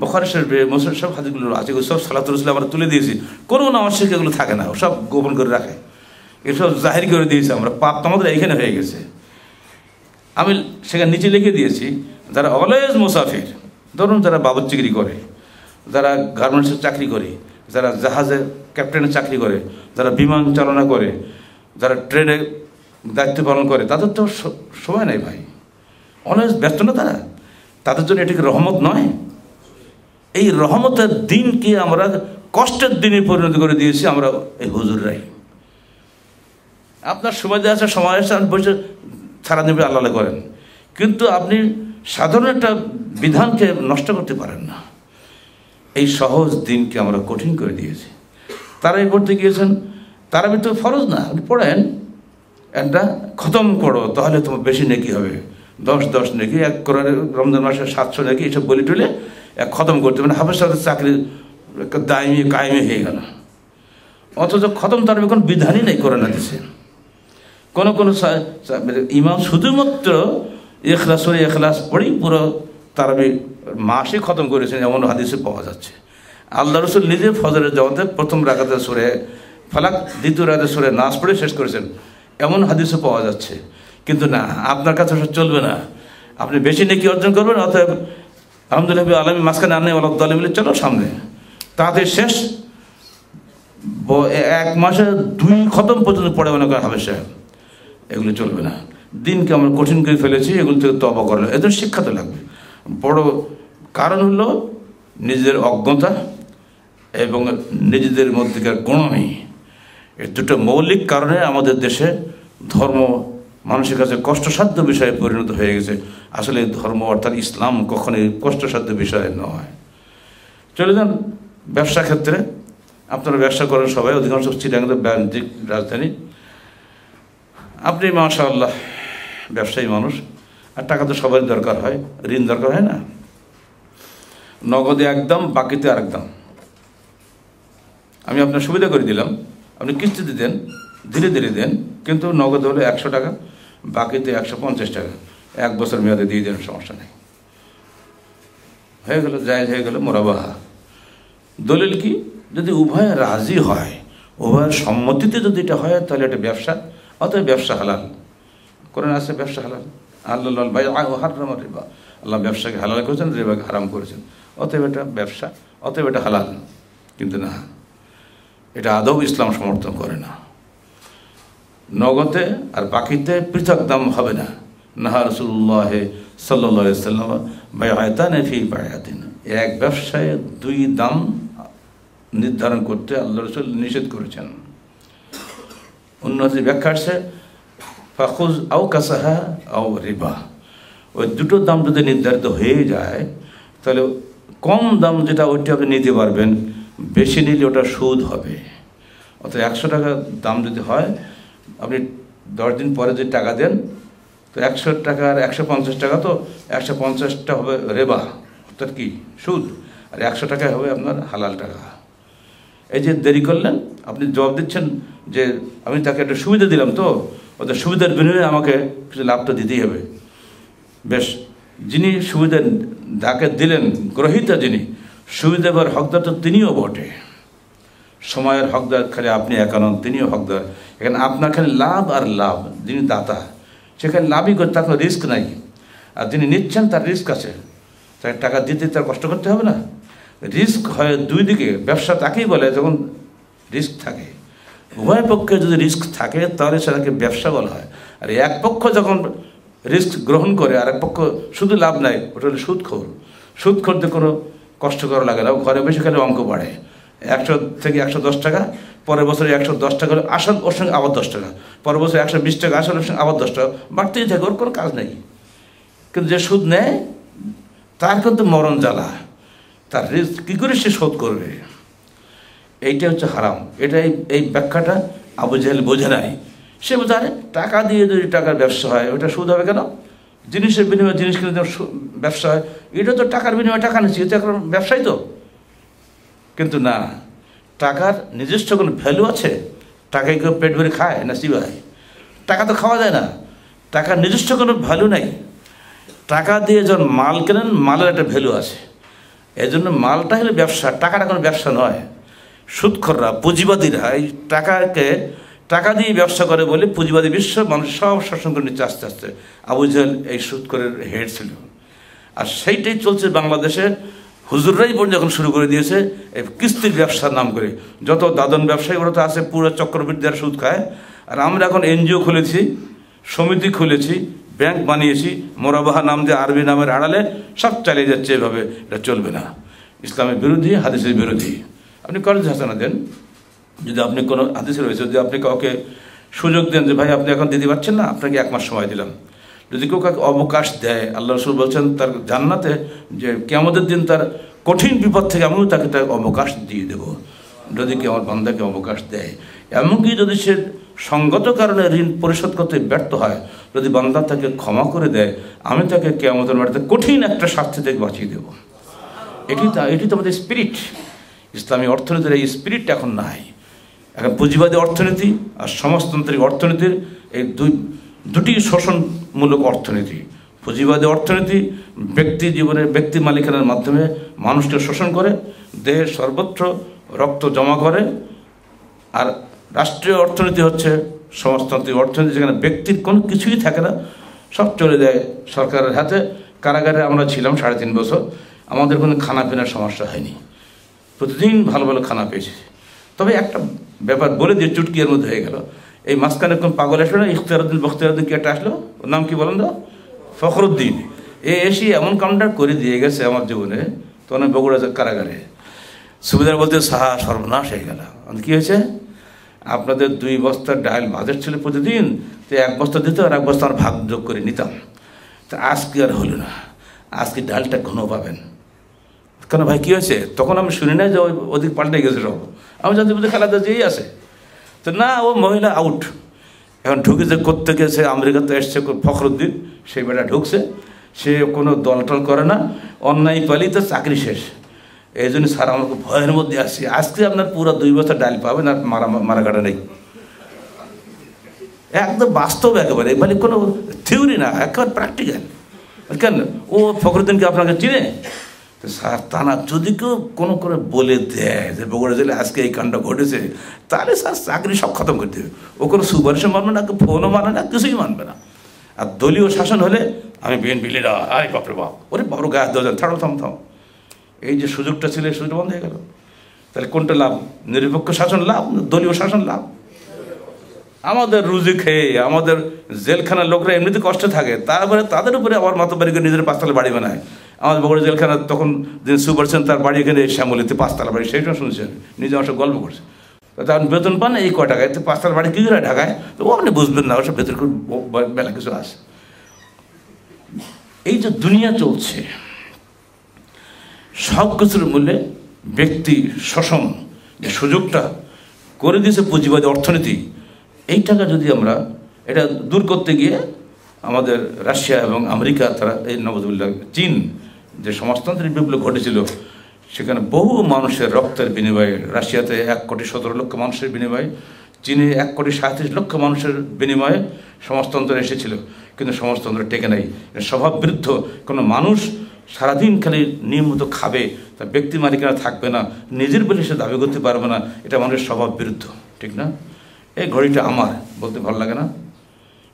Speaker 1: বুখারী শরীফে মুসলিম সব হাদিসগুলো আছে, সব সালাতুল রাসূল আমরা তুলে দিয়েছি, কোনো অনাবশ্যক এগুলো থাকে না, সব গোপন করে রাখে, এসব জাহির করে দিয়েছি আমরা, পাপ তো আমাদের এইখানে হয়ে গেছে। আমি সেখানে নিচে লিখে দিয়েছি, যারা অলওয়েজ মুসাফির, ধরুন যারা বাবুর্চিগিরি করে, যারা গার্মেন্টসের চাকরি করে, যারা জাহাজের ক্যাপ্টেনের চাকরি করে, যারা বিমান চালনা করে, যারা ট্রেনে দায়িত্ব পালন করে, তাদের তো সময় নেই ভাই, অলওয়েজ ব্যস্ত না তারা, তাদের জন্য এটি রহমত নয়? এই রহমতের দিনকে আমরা কষ্টের দিনে পরিণত করে দিয়েছি আমরা এই হুজুররাই। আপনার সময় দেওয়া আছে, সময় আসছে, আপনি বসে সারাদিন আল্লাহ করেন, কিন্তু আপনি সাধারণ একটা বিধানকে নষ্ট করতে পারেন না। এই সহজ দিনকে আমরা কঠিন করে দিয়েছি। তারাই পড়তে গিয়েছেন, তারাবি তো ফরজ না, আপনি পড়েন, একটা খতম করো, তাহলে তোমার বেশি নেকি হবে, 10 নেকি, এক করে রমজান মাসে 700 নেকি, এইসব বলি টলে এক খতম করতে, মানে হাফেজ সাহেবের চাকরি দায়মি কায়েমি হয়ে গেল। অথচ খতম তারাবি কোনো বিধানই নেই কোরআন হাদিসে। কোনো ইমাম শুধুমাত্র ইখলাস পড়েই পুরো তারাবি মাসে খতম করেছেন, এমন হাদিসে পাওয়া যাচ্ছে। আল্লাহ রসুল নিজে ফজরের জামাতে প্রথম রাকাতে সূরা ফালাক, দ্বিতীয় রাকাতে সূরা নাস পড়ে শেষ করেছেন, এমন হাদিসে পাওয়া যাচ্ছে। কিন্তু না, আপনার কাছে চলবে না, আপনি বেশি নেকি অর্জন করবেন, অতএব আলহামদুলিল্লাহ আলমী মাঝখানে আনে আল্লাহ মিলে চলো সামনে, তাতে শেষ 1 মাসে 2 খতম পর্যন্ত পড়ে মনে করেন হাফেজ সাহেব, এগুলো চলবে না। দিনকে আমরা কঠিন করে ফেলেছি, এগুলো থেকে তওবা করলে এদের শিক্ষা তো লাগবে। বড় কারণ হলো নিজেদের অজ্ঞতা এবং নিজেদের মধ্যেকার গুণামি, এই দুটো মৌলিক কারণে আমাদের দেশে ধর্ম মানুষের কাছে কষ্টসাধ্য বিষয়ে পরিণত হয়ে গেছে। আসলে ধর্ম অর্থাৎ ইসলাম কখনোই কষ্টসাধ্য বিষয় নয়। চলে যান ব্যবসা ক্ষেত্রে, আপনারা ব্যবসা করেন সবাই, অধিকাংশ চিটাগাং বাণিজ্যিক রাজধানী, আপনি মাশাআল্লাহ ব্যবসায়ী মানুষ, আর টাকা তো সবারই দরকার হয়, ঋণ দরকার হয় না? নগদে একদম, বাকিতে আরেক দাম। আমি আপনার সুবিধা করে দিলাম, আপনি কিস্তিতে দেন, ধীরে ধীরে দেন, কিন্তু নগদ হলে 100 টাকা, বাকিতে 150 টাকা, 1 বছর মেয়াদে দিয়ে দেন, সমস্যা নেই, হয়ে গেল, জায়েজ হয়ে গেল মোরাবাহা। দলিল কি? যদি উভয় রাজি হয়, উভয়ের সম্মতিতে যদি এটা হয়, তাহলে এটা ব্যবসা, অতএব ব্যবসা হালাল। কোরআনে আছে ব্যবসা হালাল, আল্লাহ হারাম রিবা, আল্লাহ ব্যবসাকে হালাল করেছেন, রিবাকে হারাম করেছেন, অতএব এটা ব্যবসা, অতএব এটা হালাল। কিন্তু না, এটা আদৌ ইসলাম সমর্থন করে না। নগদে আর বাকিতে পৃথক দাম হবে না। নাহা রাসূলুল্লাহ সাল্লাল্লাহু আলাইহি ওয়াসাল্লাম বাইআতানে ফি বাইআতিন, এক ব্যবসায় 2 দাম নির্ধারণ করতে আল্লাহ রাসূল নিষেধ করেছেন। অন্যদের ব্যাখ্যা আছে ফাখুজ আও কাসাহা আও রিবা, ওই দুটো দাম যদি নির্ধারিত হয়ে যায়, তাহলে কম দাম যেটা ওইটা আপনি নিতে পারবেন, বেশি নিলে ওটা সুদ হবে। অর্থাৎ 100 টাকা দাম যদি হয়, আপনি 10 দিন পরে যদি টাকা দেন, তো 100 টাকার 150 টাকা, তো 150টা হবে রেবা, অর্থাৎ কি সুদ, আর 100 টাকায় হবে আপনার হালাল টাকা। এই যে দেরি করলেন, আপনি জবাব দিচ্ছেন যে আমি তাকে একটা সুবিধা দিলাম, তো ওদের সুবিধার বিনিময়ে আমাকে কিছু লাভটা দিতেই হবে। বেশ, যিনি সুবিধা যাকে দিলেন গ্রহীতা যিনি, সুবিধার হকদার তো তিনিও বটে। সময়ের হকদার খালি আপনি একা নন, তিনিও হকদার। এখানে আপনার খালি লাভ আর লাভ। যিনি দাতা সেখানে লাভই করে, তার কোনো রিস্ক নাই। আর যিনি নিচ্ছেন তার রিস্ক আছে, তাই টাকা দিতে তার কষ্ট করতে হবে না। রিস্ক হয় দুই দিকে। ব্যবসা তাকেই বলে যখন রিস্ক থাকে। উভয় পক্ষে যদি রিস্ক থাকে তাহলে সেটাকে ব্যবসা বলা হয়। আর এক পক্ষ যখন রিস্ক গ্রহণ করে আর এক পক্ষ শুধু লাভ নাই, ওটা হলো সুদখোর। সুদখোরতে কোনো কষ্ট করা লাগে না, ঘরে বসে খালি অঙ্ক বাড়ে। 100 থেকে 110 টাকা, পরের বছরে 110 টাকা হলে আসল ওর সঙ্গে আবার 10 টাকা, পরের বছর 120 টাকা আসল ওর সঙ্গে আবার 10 টাকা বাড়তেই থাকে, ওর কোনো কাজ নেই। কিন্তু যে সুদ নেয় তার কিন্তু মরণ জ্বালা, তার রিস্ক কী করে সে শোধ করবে, এইটা হচ্ছে হারাম। এটাই এই ব্যাখ্যাটা আবু জাহেল বোঝে নাই। সে বোঝে টাকা দিয়ে যদি টাকার ব্যবসা হয় ওটা সুদ হবে কেন? জিনিসের বিনিময়ে জিনিস কিনে ব্যবসা হয়, এটা তো টাকার বিনিময়ে টাকা নিচ্ছি, এটা এখন ব্যবসায়ী তো। কিন্তু না, টাকার নিজস্ব কোনো ভ্যালু আছে? টাকায় কেউ পেট ভরে খায় না চিবায়? টাকা তো খাওয়া যায় না। টাকার নিজস্ব কোনো ভ্যালু নেই। টাকা দিয়ে যখন মাল কেনেন, মালের একটা ভ্যালু আছে। এই জন্য মালটা হলে ব্যবসা, টাকাটা কোনো ব্যবসা নয়। সুদখোররা, পুঁজিবাদীরা এই টাকা দিয়ে ব্যবসা করে বলে পুঁজিবাদী বিশ্ব মানুষ সব শাসন করে নিচ্ছে আস্তে আস্তে। আবু জাহেল এই সুদখোরের হেড ছিল। আর সেইটাই চলছে বাংলাদেশে। হুজুররাই বোন যখন শুরু করে দিয়েছে এই কিস্তির ব্যবসার নাম করে। যত দাদন ব্যবসায়ী ওরা তো আছে পুরো চক্রবৃদ্ধি আর সুদ খায়। আর আমরা এখন এনজিও খুলেছি, সমিতি খুলেছি, ব্যাংক বানিয়েছি, মোরাবাহা নাম দিয়ে আরবি নামের আড়ালে সব চালিয়ে যাচ্ছে। এভাবে এটা চলবে না। ইসলামের বিরোধী, হাদিসের বিরোধী। আপনি কলেজ হাসানা দেন, যদি আপনি কোনো হাদিসে রয়েছে, যদি আপনি কাউকে সুযোগ দেন যে ভাই আপনি এখন দিতে পারছেন না, আপনাকে 1 মাস সময় দিলাম, যদি কেউ কাউকে অবকাশ দেয়, আল্লাহ রাসূল বলছেন তার জান্নাতে যে কিয়ামতের দিন তার কঠিন বিপদ থেকে আমিও তাকে অবকাশ দিয়ে দেব, যদি কেউ আমার বান্দাকে অবকাশ দেয়। এমনকি যদি সে সঙ্গত কারণে ঋণ পরিশোধ করতে ব্যর্থ হয়, যদি বান্দা তাকে ক্ষমা করে দেয়, আমি তাকে কিয়ামতের মাটিতে কঠিন একটা শাস্তি থেকে বাঁচিয়ে দেব। এটি তো আমাদের স্পিরিট। ইসলামী অর্থনীতির এই স্পিরিট এখন নাই। এখন পুঁজিবাদী অর্থনীতি আর সমাজতান্ত্রিক অর্থনীতির এই দুটি শোষণমূলক অর্থনীতি। পুঁজিবাদী অর্থনীতি ব্যক্তি জীবনের ব্যক্তি মালিকানার মাধ্যমে মানুষকে শোষণ করে, দেহের সর্বত্র রক্ত জমা করে। আর রাষ্ট্রীয় অর্থনীতি হচ্ছে সমাজতান্ত্রিক অর্থনীতি, যেখানে ব্যক্তির কোনো কিছুই থাকে না, সব চলে যায় সরকারের হাতে। কারাগারে আমরা ছিলাম 3.5 বছর, আমাদের কোনো খানা পিনার সমস্যা হয়নি, প্রতিদিন ভালো ভালো খানা পেয়েছি। তবে একটা ব্যাপার বলে দিয়ে চুটকি এর মধ্যে হয়ে গেল। এই মাঝখানে কোন পাগল আসলো না, ইখতিয়ারউদ্দিন বখতিয়ারউদ্দিন কি একটা আসলো, ওর নাম কি বলেন তো, ফখরুদ্দিন। এসে এমন কামটা করে দিয়ে গেছে আমার জীবনে। তখন বগুড়া কারাগারে সুবিধার বলতে সাহা সর্বনাশ হয়ে গেল। কী হয়েছে? আপনাদের 2 বস্তা ডাল বাজার ছিল প্রতিদিন, তো 1 বস্তা দিত আর 1 বস্তা ভাগ যোগ করে নিতাম। তা আজকে আর হলো না, আজকে ডালটা ঘন পাবেন। কেন ভাই কী হয়েছে? তখন আমি শুনি না যে ওই ওদিক পাল্টে গেছে সব। আমি জানতে বুঝতে খেলাতে যেই আছে তো না, ও মহিলা আউট। এখন ঢুকেছে করতে গেছে, আমেরিকাতে এসছে ফখরুদ্দিন, সেই বেটা ঢুকছে। সে কোনো দলটল করে না, অন্যায় পালিয়ে তো চাকরি শেষ। এই জন্য স্যার আমাকে ভয়ের মধ্যে আসছি, আজকে আপনার পুরো 2 বছর ডাল পাবেন আর মারা কাটা নেই। একদম বাস্তব একেবারে, মানে কোনো থিওরি না, একেবারে প্র্যাকটিক্যাল। কেন ও ফখরুদ্দিনকে আপনাকে চিনে? তো স্যার তা না, যদি কেউ কোনো করে বলে দেয় যে বগুড়া জেলে আজকে এই কাণ্ড ঘটেছে, তাহলে স্যার চাকরি সব খতম করে দেবে। ও কোনো সুপারিশও মানবে না, ফোনও মানে না, কিছুই মানবে না। আর দলীয় শাসন হলে আমি বিএনপি লিডার, আরে বাপরে বাপ, ওরে বাবু গায়ে 2 জন ছাড়ো, থাম। এই যে সুযোগটা ছিল, এই সুযোগটা বন্ধ হয়ে গেল। তাহলে কোনটা লাভ? নিরপেক্ষ শাসন লাভ, দলীয় শাসন লাভ? আমাদের রুজি খেয়ে আমাদের জেলখানার লোকরা এমনিতে কষ্ট থাকে, তারপরে তাদের উপরে আবার মাতবাড়ি করে নিজের 5 তলা বাড়ি বানায়। আমাদের বগুড়া জেলখানা তখন যিনি সুপার ছিলেন তার বাড়ি এখানে শ্যামলিতে 5 তলা বাড়ি, সেইটা শুনছেন, নিজে আমার সব গল্প করছে। তখন বেতন পান এই কয় টাকায়, 5 তলা বাড়ি কী করে ঢাকায়? তো ও আপনি বুঝবেন না, ওসব ভেতর বেলা কিছু আছে। এই যে দুনিয়া চলছে, সব কিছুর মূল্যে ব্যক্তি শোষণ যে সুযোগটা করে দিয়েছে পুঁজিবাদী অর্থনীতি, এই টাকা যদি আমরা এটা দূর করতে গিয়ে আমাদের রাশিয়া এবং আমেরিকা, তারা এই নবজুল্লাহ চীন যে সমাজতান্ত্রিক বিপ্লব ঘটেছিল, সেখানে বহু মানুষের রক্তের বিনিময়ে, রাশিয়াতে 1,17,00,000 মানুষের বিনিময়ে, চীনে 1,37,00,000 মানুষের বিনিময়ে সমাজতন্ত্র এসেছিল। কিন্তু সমাজতন্ত্র টেকে নাই, স্বভাব বিরুদ্ধ। কোনো মানুষ সারাদিন খালি নিয়মিত খাবে, তার ব্যক্তি মালিকানা থাকবে না, নিজের বলে সে দাবি করতে পারবে না, এটা মানুষের স্বভাব বিরুদ্ধ, ঠিক না? এই ঘড়িটা আমার বলতে ভালো লাগে না,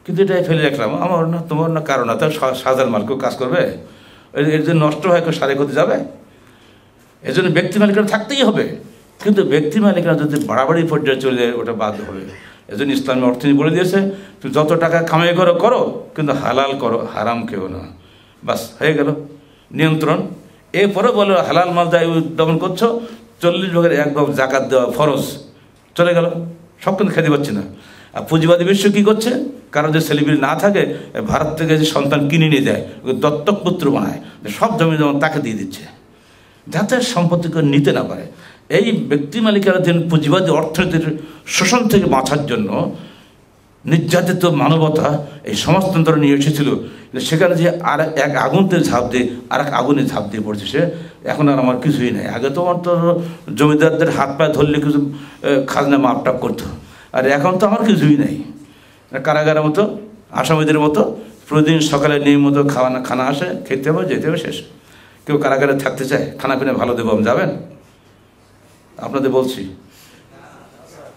Speaker 1: কিন্তু এটাই ফেলে রাখলাম, আমার না তোমার না কারণ না, তার সাজার মাল কেউ কাজ করবে? এর জন্য নষ্ট হয় কেউ সারে করতে যাবে? এর জন্য ব্যক্তি মালিকানা থাকতেই হবে, কিন্তু ব্যক্তি মালিকানা যদি বাড়াবাড়ি পর্যায়ে চলে যায় ওটা বাধ্য হবে। এজন্য ইসলামী অর্থনীতি বলে দিয়েছে, তুমি যত টাকা কামাই করো করো, কিন্তু হালাল করো, হারাম কেউ না। বাস হয়ে গেল নিয়ন্ত্রণ। এরপরে বলো হালাল মাল দায় উদ্ভাবন করছো, 40 ভাগের 1 ভাগ জাকাত দেওয়া ফরজ, চলে গেল, সব কিন্তু খেতে পাচ্ছি না। আর পুঁজিবাদী বিশ্ব কী করছে? কারণ যে সেলিব্রিটি না থাকে, ভারত থেকে যে সন্তান কিনে নিয়ে যায়, দত্তক পুত্র বানায়, সব জমি যেমন তাকে দিয়ে দিচ্ছে, যাতে সম্পত্তি করে নিতে না পারে। এই ব্যক্তি মালিকানাধীন পুঁজিবাদী অর্থনীতির শোষণ থেকে বাঁচার জন্য নির্যাতিত মানবতা এই সমাজতন্ত্র নিয়ে এসেছিল। সেখানে যে আর এক আগুনতে ঝাঁপ দিয়ে আর এক আগুনে ঝাঁপ দিয়ে পড়ছে সে, এখন আর আমার কিছুই নেই। আগে তো আমার তো জমিদারদের হাত পায়ে ধরলে কিছু খাজনা মাপটাপ করতো, আর এখন তো আমার কিছুই নেই। কারাগারের মতো আসামিদের মতো প্রতিদিন সকালে নিয়মিত খানা আসে, খেতে হবে, যেতে হবে, শেষ। কেউ কারাগারে থাকতে চায়? খানা পিনা ভালো দেবো, আমি যাবেন? আপনাদের বলছি,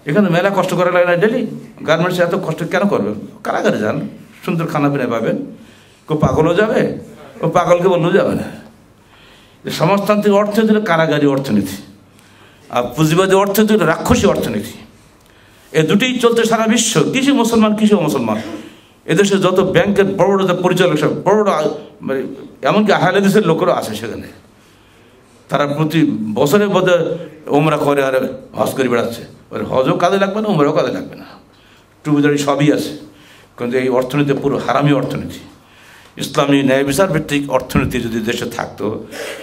Speaker 1: এখানে মেলা কষ্ট করা লাগে না ডেলি? গার্মেন্টসে এত কষ্ট কেন করবেন? কারাগারে যান, সুন্দর খানা পিনা পাবেন। কেউ পাগলও যাবে? ও পাগলকে বললেও যাবে না। সমাজতান্ত্রিক অর্থনীতি হলো কারাগারি অর্থনীতি, আর পুঁজিবাদী অর্থনীতি হলো রাক্ষসী অর্থনীতি। এ দুটোই চলতে সারা বিশ্ব, কিছু মুসলমান কিছু মুসলমান। এদেশে যত ব্যাংকের বড় বড় পরিচালক সব বড় বড়, মানে এমনকি আহলে দেশের লোকেরও আছে সেখানে। তারা প্রতি বছরে বোধ ওমরা করে আর হজ করে বেড়াচ্ছে। ওর হজও কাজে লাগবে না, ওমরাও কাজে লাগবে না, টুবিদারি সবই আছে। কিন্তু এই অর্থনীতি পুরো হারামি অর্থনীতি। ইসলামী ন্যায় বিচার ভিত্তিক অর্থনীতি যদি দেশে থাকতো,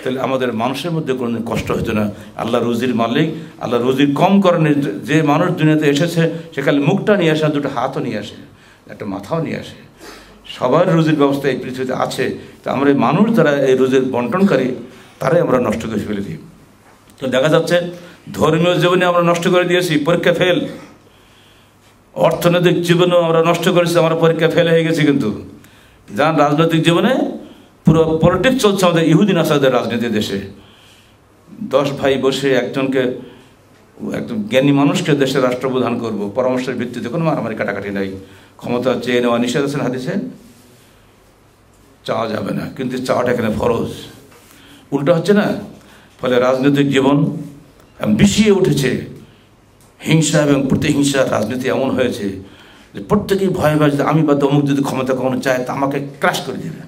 Speaker 1: তাহলে আমাদের মানুষের মধ্যে কোনো কষ্ট হতো না। আল্লাহ রুজির মালিক, আল্লাহ রুজির কম করেন। যে মানুষ দুনিয়াতে এসেছে সেখানে মুখটা নিয়ে আসে, দুটো হাতও নিয়ে আসে, একটা মাথাও নিয়ে আসে। সবার রুজির ব্যবস্থা এই পৃথিবীতে আছে। তো আমরা এই মানুষ যারা এই রুজির বন্টনকারী, তারাই আমরা নষ্ট করে ফেলে দিই। তো দেখা যাচ্ছে ধর্মীয় জীবনে আমরা নষ্ট করে দিয়েছি, পরীক্ষা ফেল। অর্থনৈতিক জীবনেও আমরা নষ্ট করেছি, আমরা পরীক্ষা ফেল হয়ে গেছি। কিন্তু যার রাজনৈতিক জীবনে পুরো পলিটিক্স চলছে আমাদের ইহুদি নাসারদের রাজনীতি। দেশে 10 ভাই বসে একজন জ্ঞানী মানুষকে দেশের রাষ্ট্রপ্রধান করব, পরামর্শের ভিত্তিতে, কোনো মারামারি কাটাকাটি নাই। ক্ষমতা চেয়ে নেওয়া নিষেধ আছেন হাদিসে, চাওয়া যাবে না, কিন্তু চাওয়াটা এখানে ফরজ। উল্টা হচ্ছে না? ফলে রাজনৈতিক জীবন বিষিয়ে উঠেছে, হিংসা এবং প্রতিহিংসা রাজনীতি এমন হয়েছে যে প্রত্যেকেই ভয়ে ভয়ে, আমি বা দমুক যদি ক্ষমতা কখনো চায় তা আমাকে ক্রাশ করে দেবে,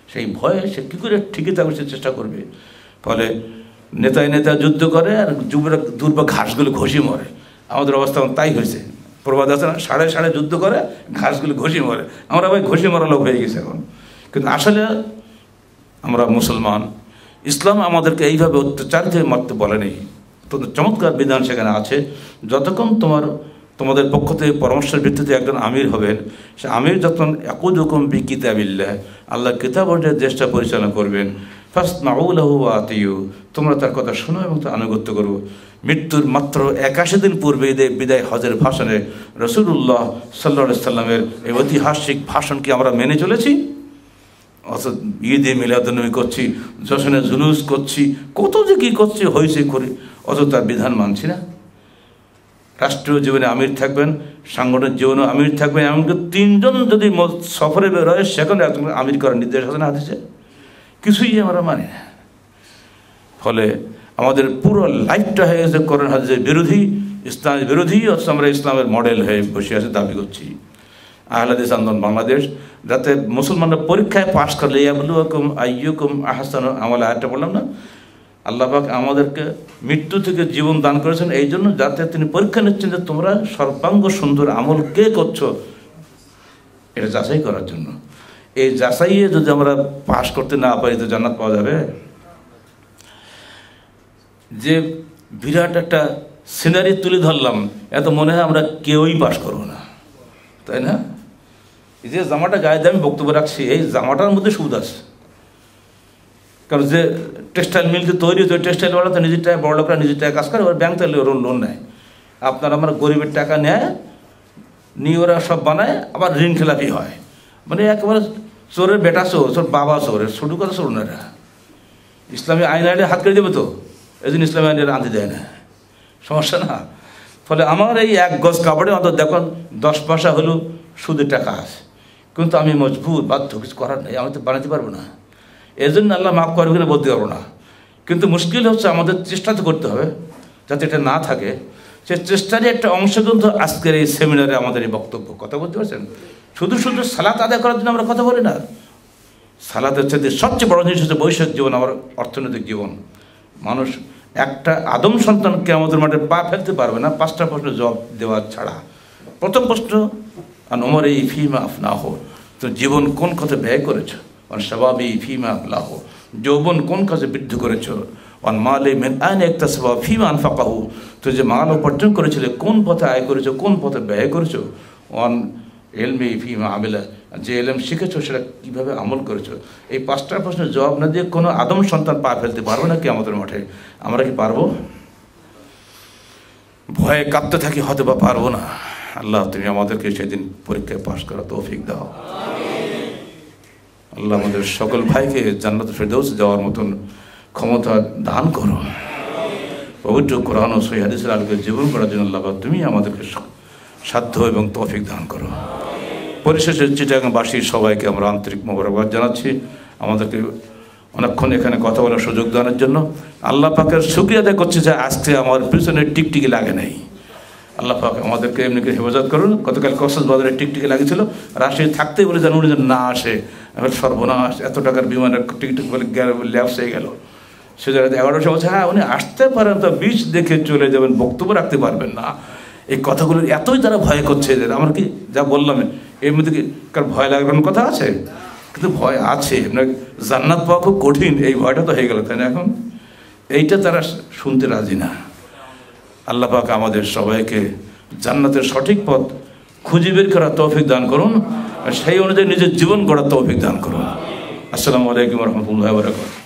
Speaker 1: সেই ভয়ে সে কী করে ঠিকই থাকবে সে চেষ্টা করবে। ফলে নেতায় নেতা যুদ্ধ করে আর যুবরা দুর্বা ঘাসগুলো ঘষি মরে। আমাদের অবস্থা তাই হয়েছে। প্রবাদ আছে না, সাড়ে সাড়ে যুদ্ধ করে ঘাসগুলো ঘষি মরে। আমরা ভাই ঘষি মরা লোক হয়ে গেছে এখন। কিন্তু আসলে আমরা মুসলমান, ইসলাম আমাদেরকে এইভাবে অত্যাচার থেকে মারতে বলে নেই। তো চমৎকার বিধান সেখানে আছে। যতক্ষণ তোমাদের পক্ষ থেকে পরামর্শের ভিত্তিতে একজন আমির হবেন, সে আমির যখন ইয়াকুদুকুম বিকিতাবিল্লাহ, আল্লাহ কিতাব অনুযায়ী দেশটা পরিচালনা করবেন, ফাসমাউ লাহু ওয়া আতিউ, তোমরা তার কথা শোনো এবং তার আনুগত্য করো। মৃত্যুর মাত্র 81 দিন পূর্বে বিদায় হজের ভাষণে রাসূলুল্লাহ সাল্লাল্লাহু আলাইহি সাল্লামের এই ঐতিহাসিক ভাষণকে আমরা মেনে চলেছি। অথচ ঈদে মিলাদুন্নবী করছি, জশনে জুলুস করছি, কত যে কী করছি, হয়েছে করি, অথচ তার বিধান মানছি না। রাষ্ট্রীয় জীবনে আমির থাকবেন, সাংগঠনিক জীবনেও আমির থাকবেন, এমনকি 3 জন যদি সফরে বেরোয় সেখানে একজন আমির করার নির্দেশ আছে না হাদিসে। কিছুই আমরা মানি না। ফলে আমাদের পুরো লাইফটা হয়ে গেছে কোরআন হাদিসের বিরোধী, ইসলামের বিরোধী। অথচ আমরা ইসলামের মডেল হয়ে বসে আছে, দাবি করছি। আহলে হাদিস আন্দোলন বাংলাদেশ, যাতে মুসলমানরা পরীক্ষায় পাশ করলে ইয়াবলুকুম আইয়ুকুম আহসানু আমালা, আয়াতটা বললাম না, আল্লাহ পাক আমাদেরকে মৃত্যু থেকে জীবন দান করেছেন এই জন্য, যাতে তিনি পরীক্ষা নিচ্ছেন যে তোমরা সর্বাঙ্গ সুন্দর আমল কে করছো, এটা যাচাই করার জন্য। এই যাচাইয়ে যদি আমরা পাশ করতে না পারি তো জান্নাত পাওয়া যাবে? যে বিরাট একটা সিনারি তুলে ধরলাম, এত মনে হয় আমরা কেউই পাশ করবো না, তাই না? এই যে জামাটা গায়ে দিয়ে আমি বক্তব্য রাখছি, এই জামাটার মধ্যে সুদ আছে। কারণ যে টেক্সটাইল মিলকে তৈরি হচ্ছে, টেক্সটাইলওয়ালা তো নিজের টাকা, বড় লোকরা নিজের টাকা কাজ করে, ওরা ব্যাংক থেকে লোন নেয়। আপনার আমার গরিবের টাকা নেয়, নিয়ে ওরা সব বানায়, আবার ঋণ খেলাপি হয়। মানে একেবারে চোরের বেটা চোর, চোর বাবা চোরের, ছোটো কথা চোর না। ইসলামী আইন আইনে হাত কেটে দেবে তো, এই জন্য ইসলামী আইনের আনতে দেয় না, সমস্যা না। ফলে আমার এই 1 গজ কাপড়ে অন্তত দেখুন 10 পয়সা হলেও সুদের টাকা আছে, কিন্তু আমি মজবুত, বাধ্য, কিছু করার নেই, আমি তো বানাতে পারবো না। এই জন্য আল্লাহ মাফ করবে কিনা বলতে পারবো না, কিন্তু মুশকিল হচ্ছে আমাদের চেষ্টা তো করতে হবে যাতে এটা না থাকে। সে চেষ্টারই একটা অংশ কিন্তু আজকের এই সেমিনারে আমাদের এই বক্তব্য। কথা বলতে পারছেন? শুধু শুধু সালাত আদায় করার জন্য আমরা কথা বলি না। সালাতের সাথে সবচেয়ে বড় জিনিস হচ্ছে বৈষয়িক জীবন, আমার অর্থনৈতিক জীবন। মানুষ একটা আদম সন্তানকে আমাদের মাঠে পা ফেলতে পারবে না 5টা প্রশ্নের জবাব দেওয়া ছাড়া। প্রথম প্রশ্ন, আমার এই ফিমা আফনাহ, তো জীবন কোন কাজে ব্যয় করেছ? স্বভাবী ফিমা আফলাহ, যৌবন কোন কাজে বৃদ্ধি করেছ? মালে মেন আইন একটা স্বভাব ফিমা আনফাকাহু, তো যে মাল উপার্জন করেছিলে কোন পথে আয় করেছো, কোন পথে ব্যয় করেছো? এলমে ফিমা আমেলা, যে এলম শিখেছো সেটা কীভাবে আমল করেছো? এই 5টা প্রশ্নের জবাব না দিয়ে কোনো আদম সন্তান পা ফেলতে পারবে না কি আমাদের মাঠে? আমরা কি পারবো? ভয়ে কাঁপতে থাকি, হয়তো বা পারবো না। আল্লাহ তুমি আমাদেরকে সেদিন পরীক্ষায় পাশ করা তৌফিক দাও। আল্লাহ আমাদের সকল ভাইকে জান্নাতুল ফেরদৌস যাওয়ার মতন ক্ষমতা দান করো। পবিত্র কোরআন ও সহিহ হাদিসের আলোকে জীবন করার জন্য আল্লাহ তুমি আমাদেরকে সাধ্য এবং তৌফিক দান করো। পরিশেষে চিটাগাংবাসীর সবাইকে আমরা আন্তরিক মোবারকবাদ জানাচ্ছি, আমাদেরকে অনেকক্ষণ এখানে কথা বলার সুযোগ দেওয়ার জন্য। আল্লাহ পাকের শুকরিয়া আদায় করছে যে আজকে আমার পিছনে টিকটিকি লাগে নাই। আল্লাহ পাক আমাদেরকে এমনি করে হেফাজত করুন। গতকাল কক্সবাজারে টিকটিকি লাগেছিল, রাজশাহী থাকতেই বলে যেন উনি যেন না আসে। এবার সর্বনাশ, এত টাকার বিমানের টিকটিক বলে ল্যাপস হয়ে গেল। সে জায়গায় 11টার সময় বলছে হ্যাঁ উনি আসতে পারেন, তো বিচ দেখে চলে যাবেন, বক্তব্য রাখতে পারবেন না। এই কথাগুলো এতই তারা ভয় করছে যে আমার কি যা বললাম এর মধ্যে কি কার ভয় লাগানোর কথা আছে? কিন্তু ভয় আছে, জান্নাত পাওয়া খুব কঠিন, এই ভয়টা তো হয়ে গেল, তাই না? এখন এইটা তারা শুনতে রাজি না। আল্লাহ পাক আমাদের সবাইকে জান্নাতের সঠিক পথ খুঁজে বের করার তৌফিক দান করুন, আর সেই অনুযায়ী নিজের জীবন গড়ার তৌফিক দান করুন। আসসালামু আলাইকুম ওয়া রাহমাতুল্লাহি ওয়া বারাকাতুহু।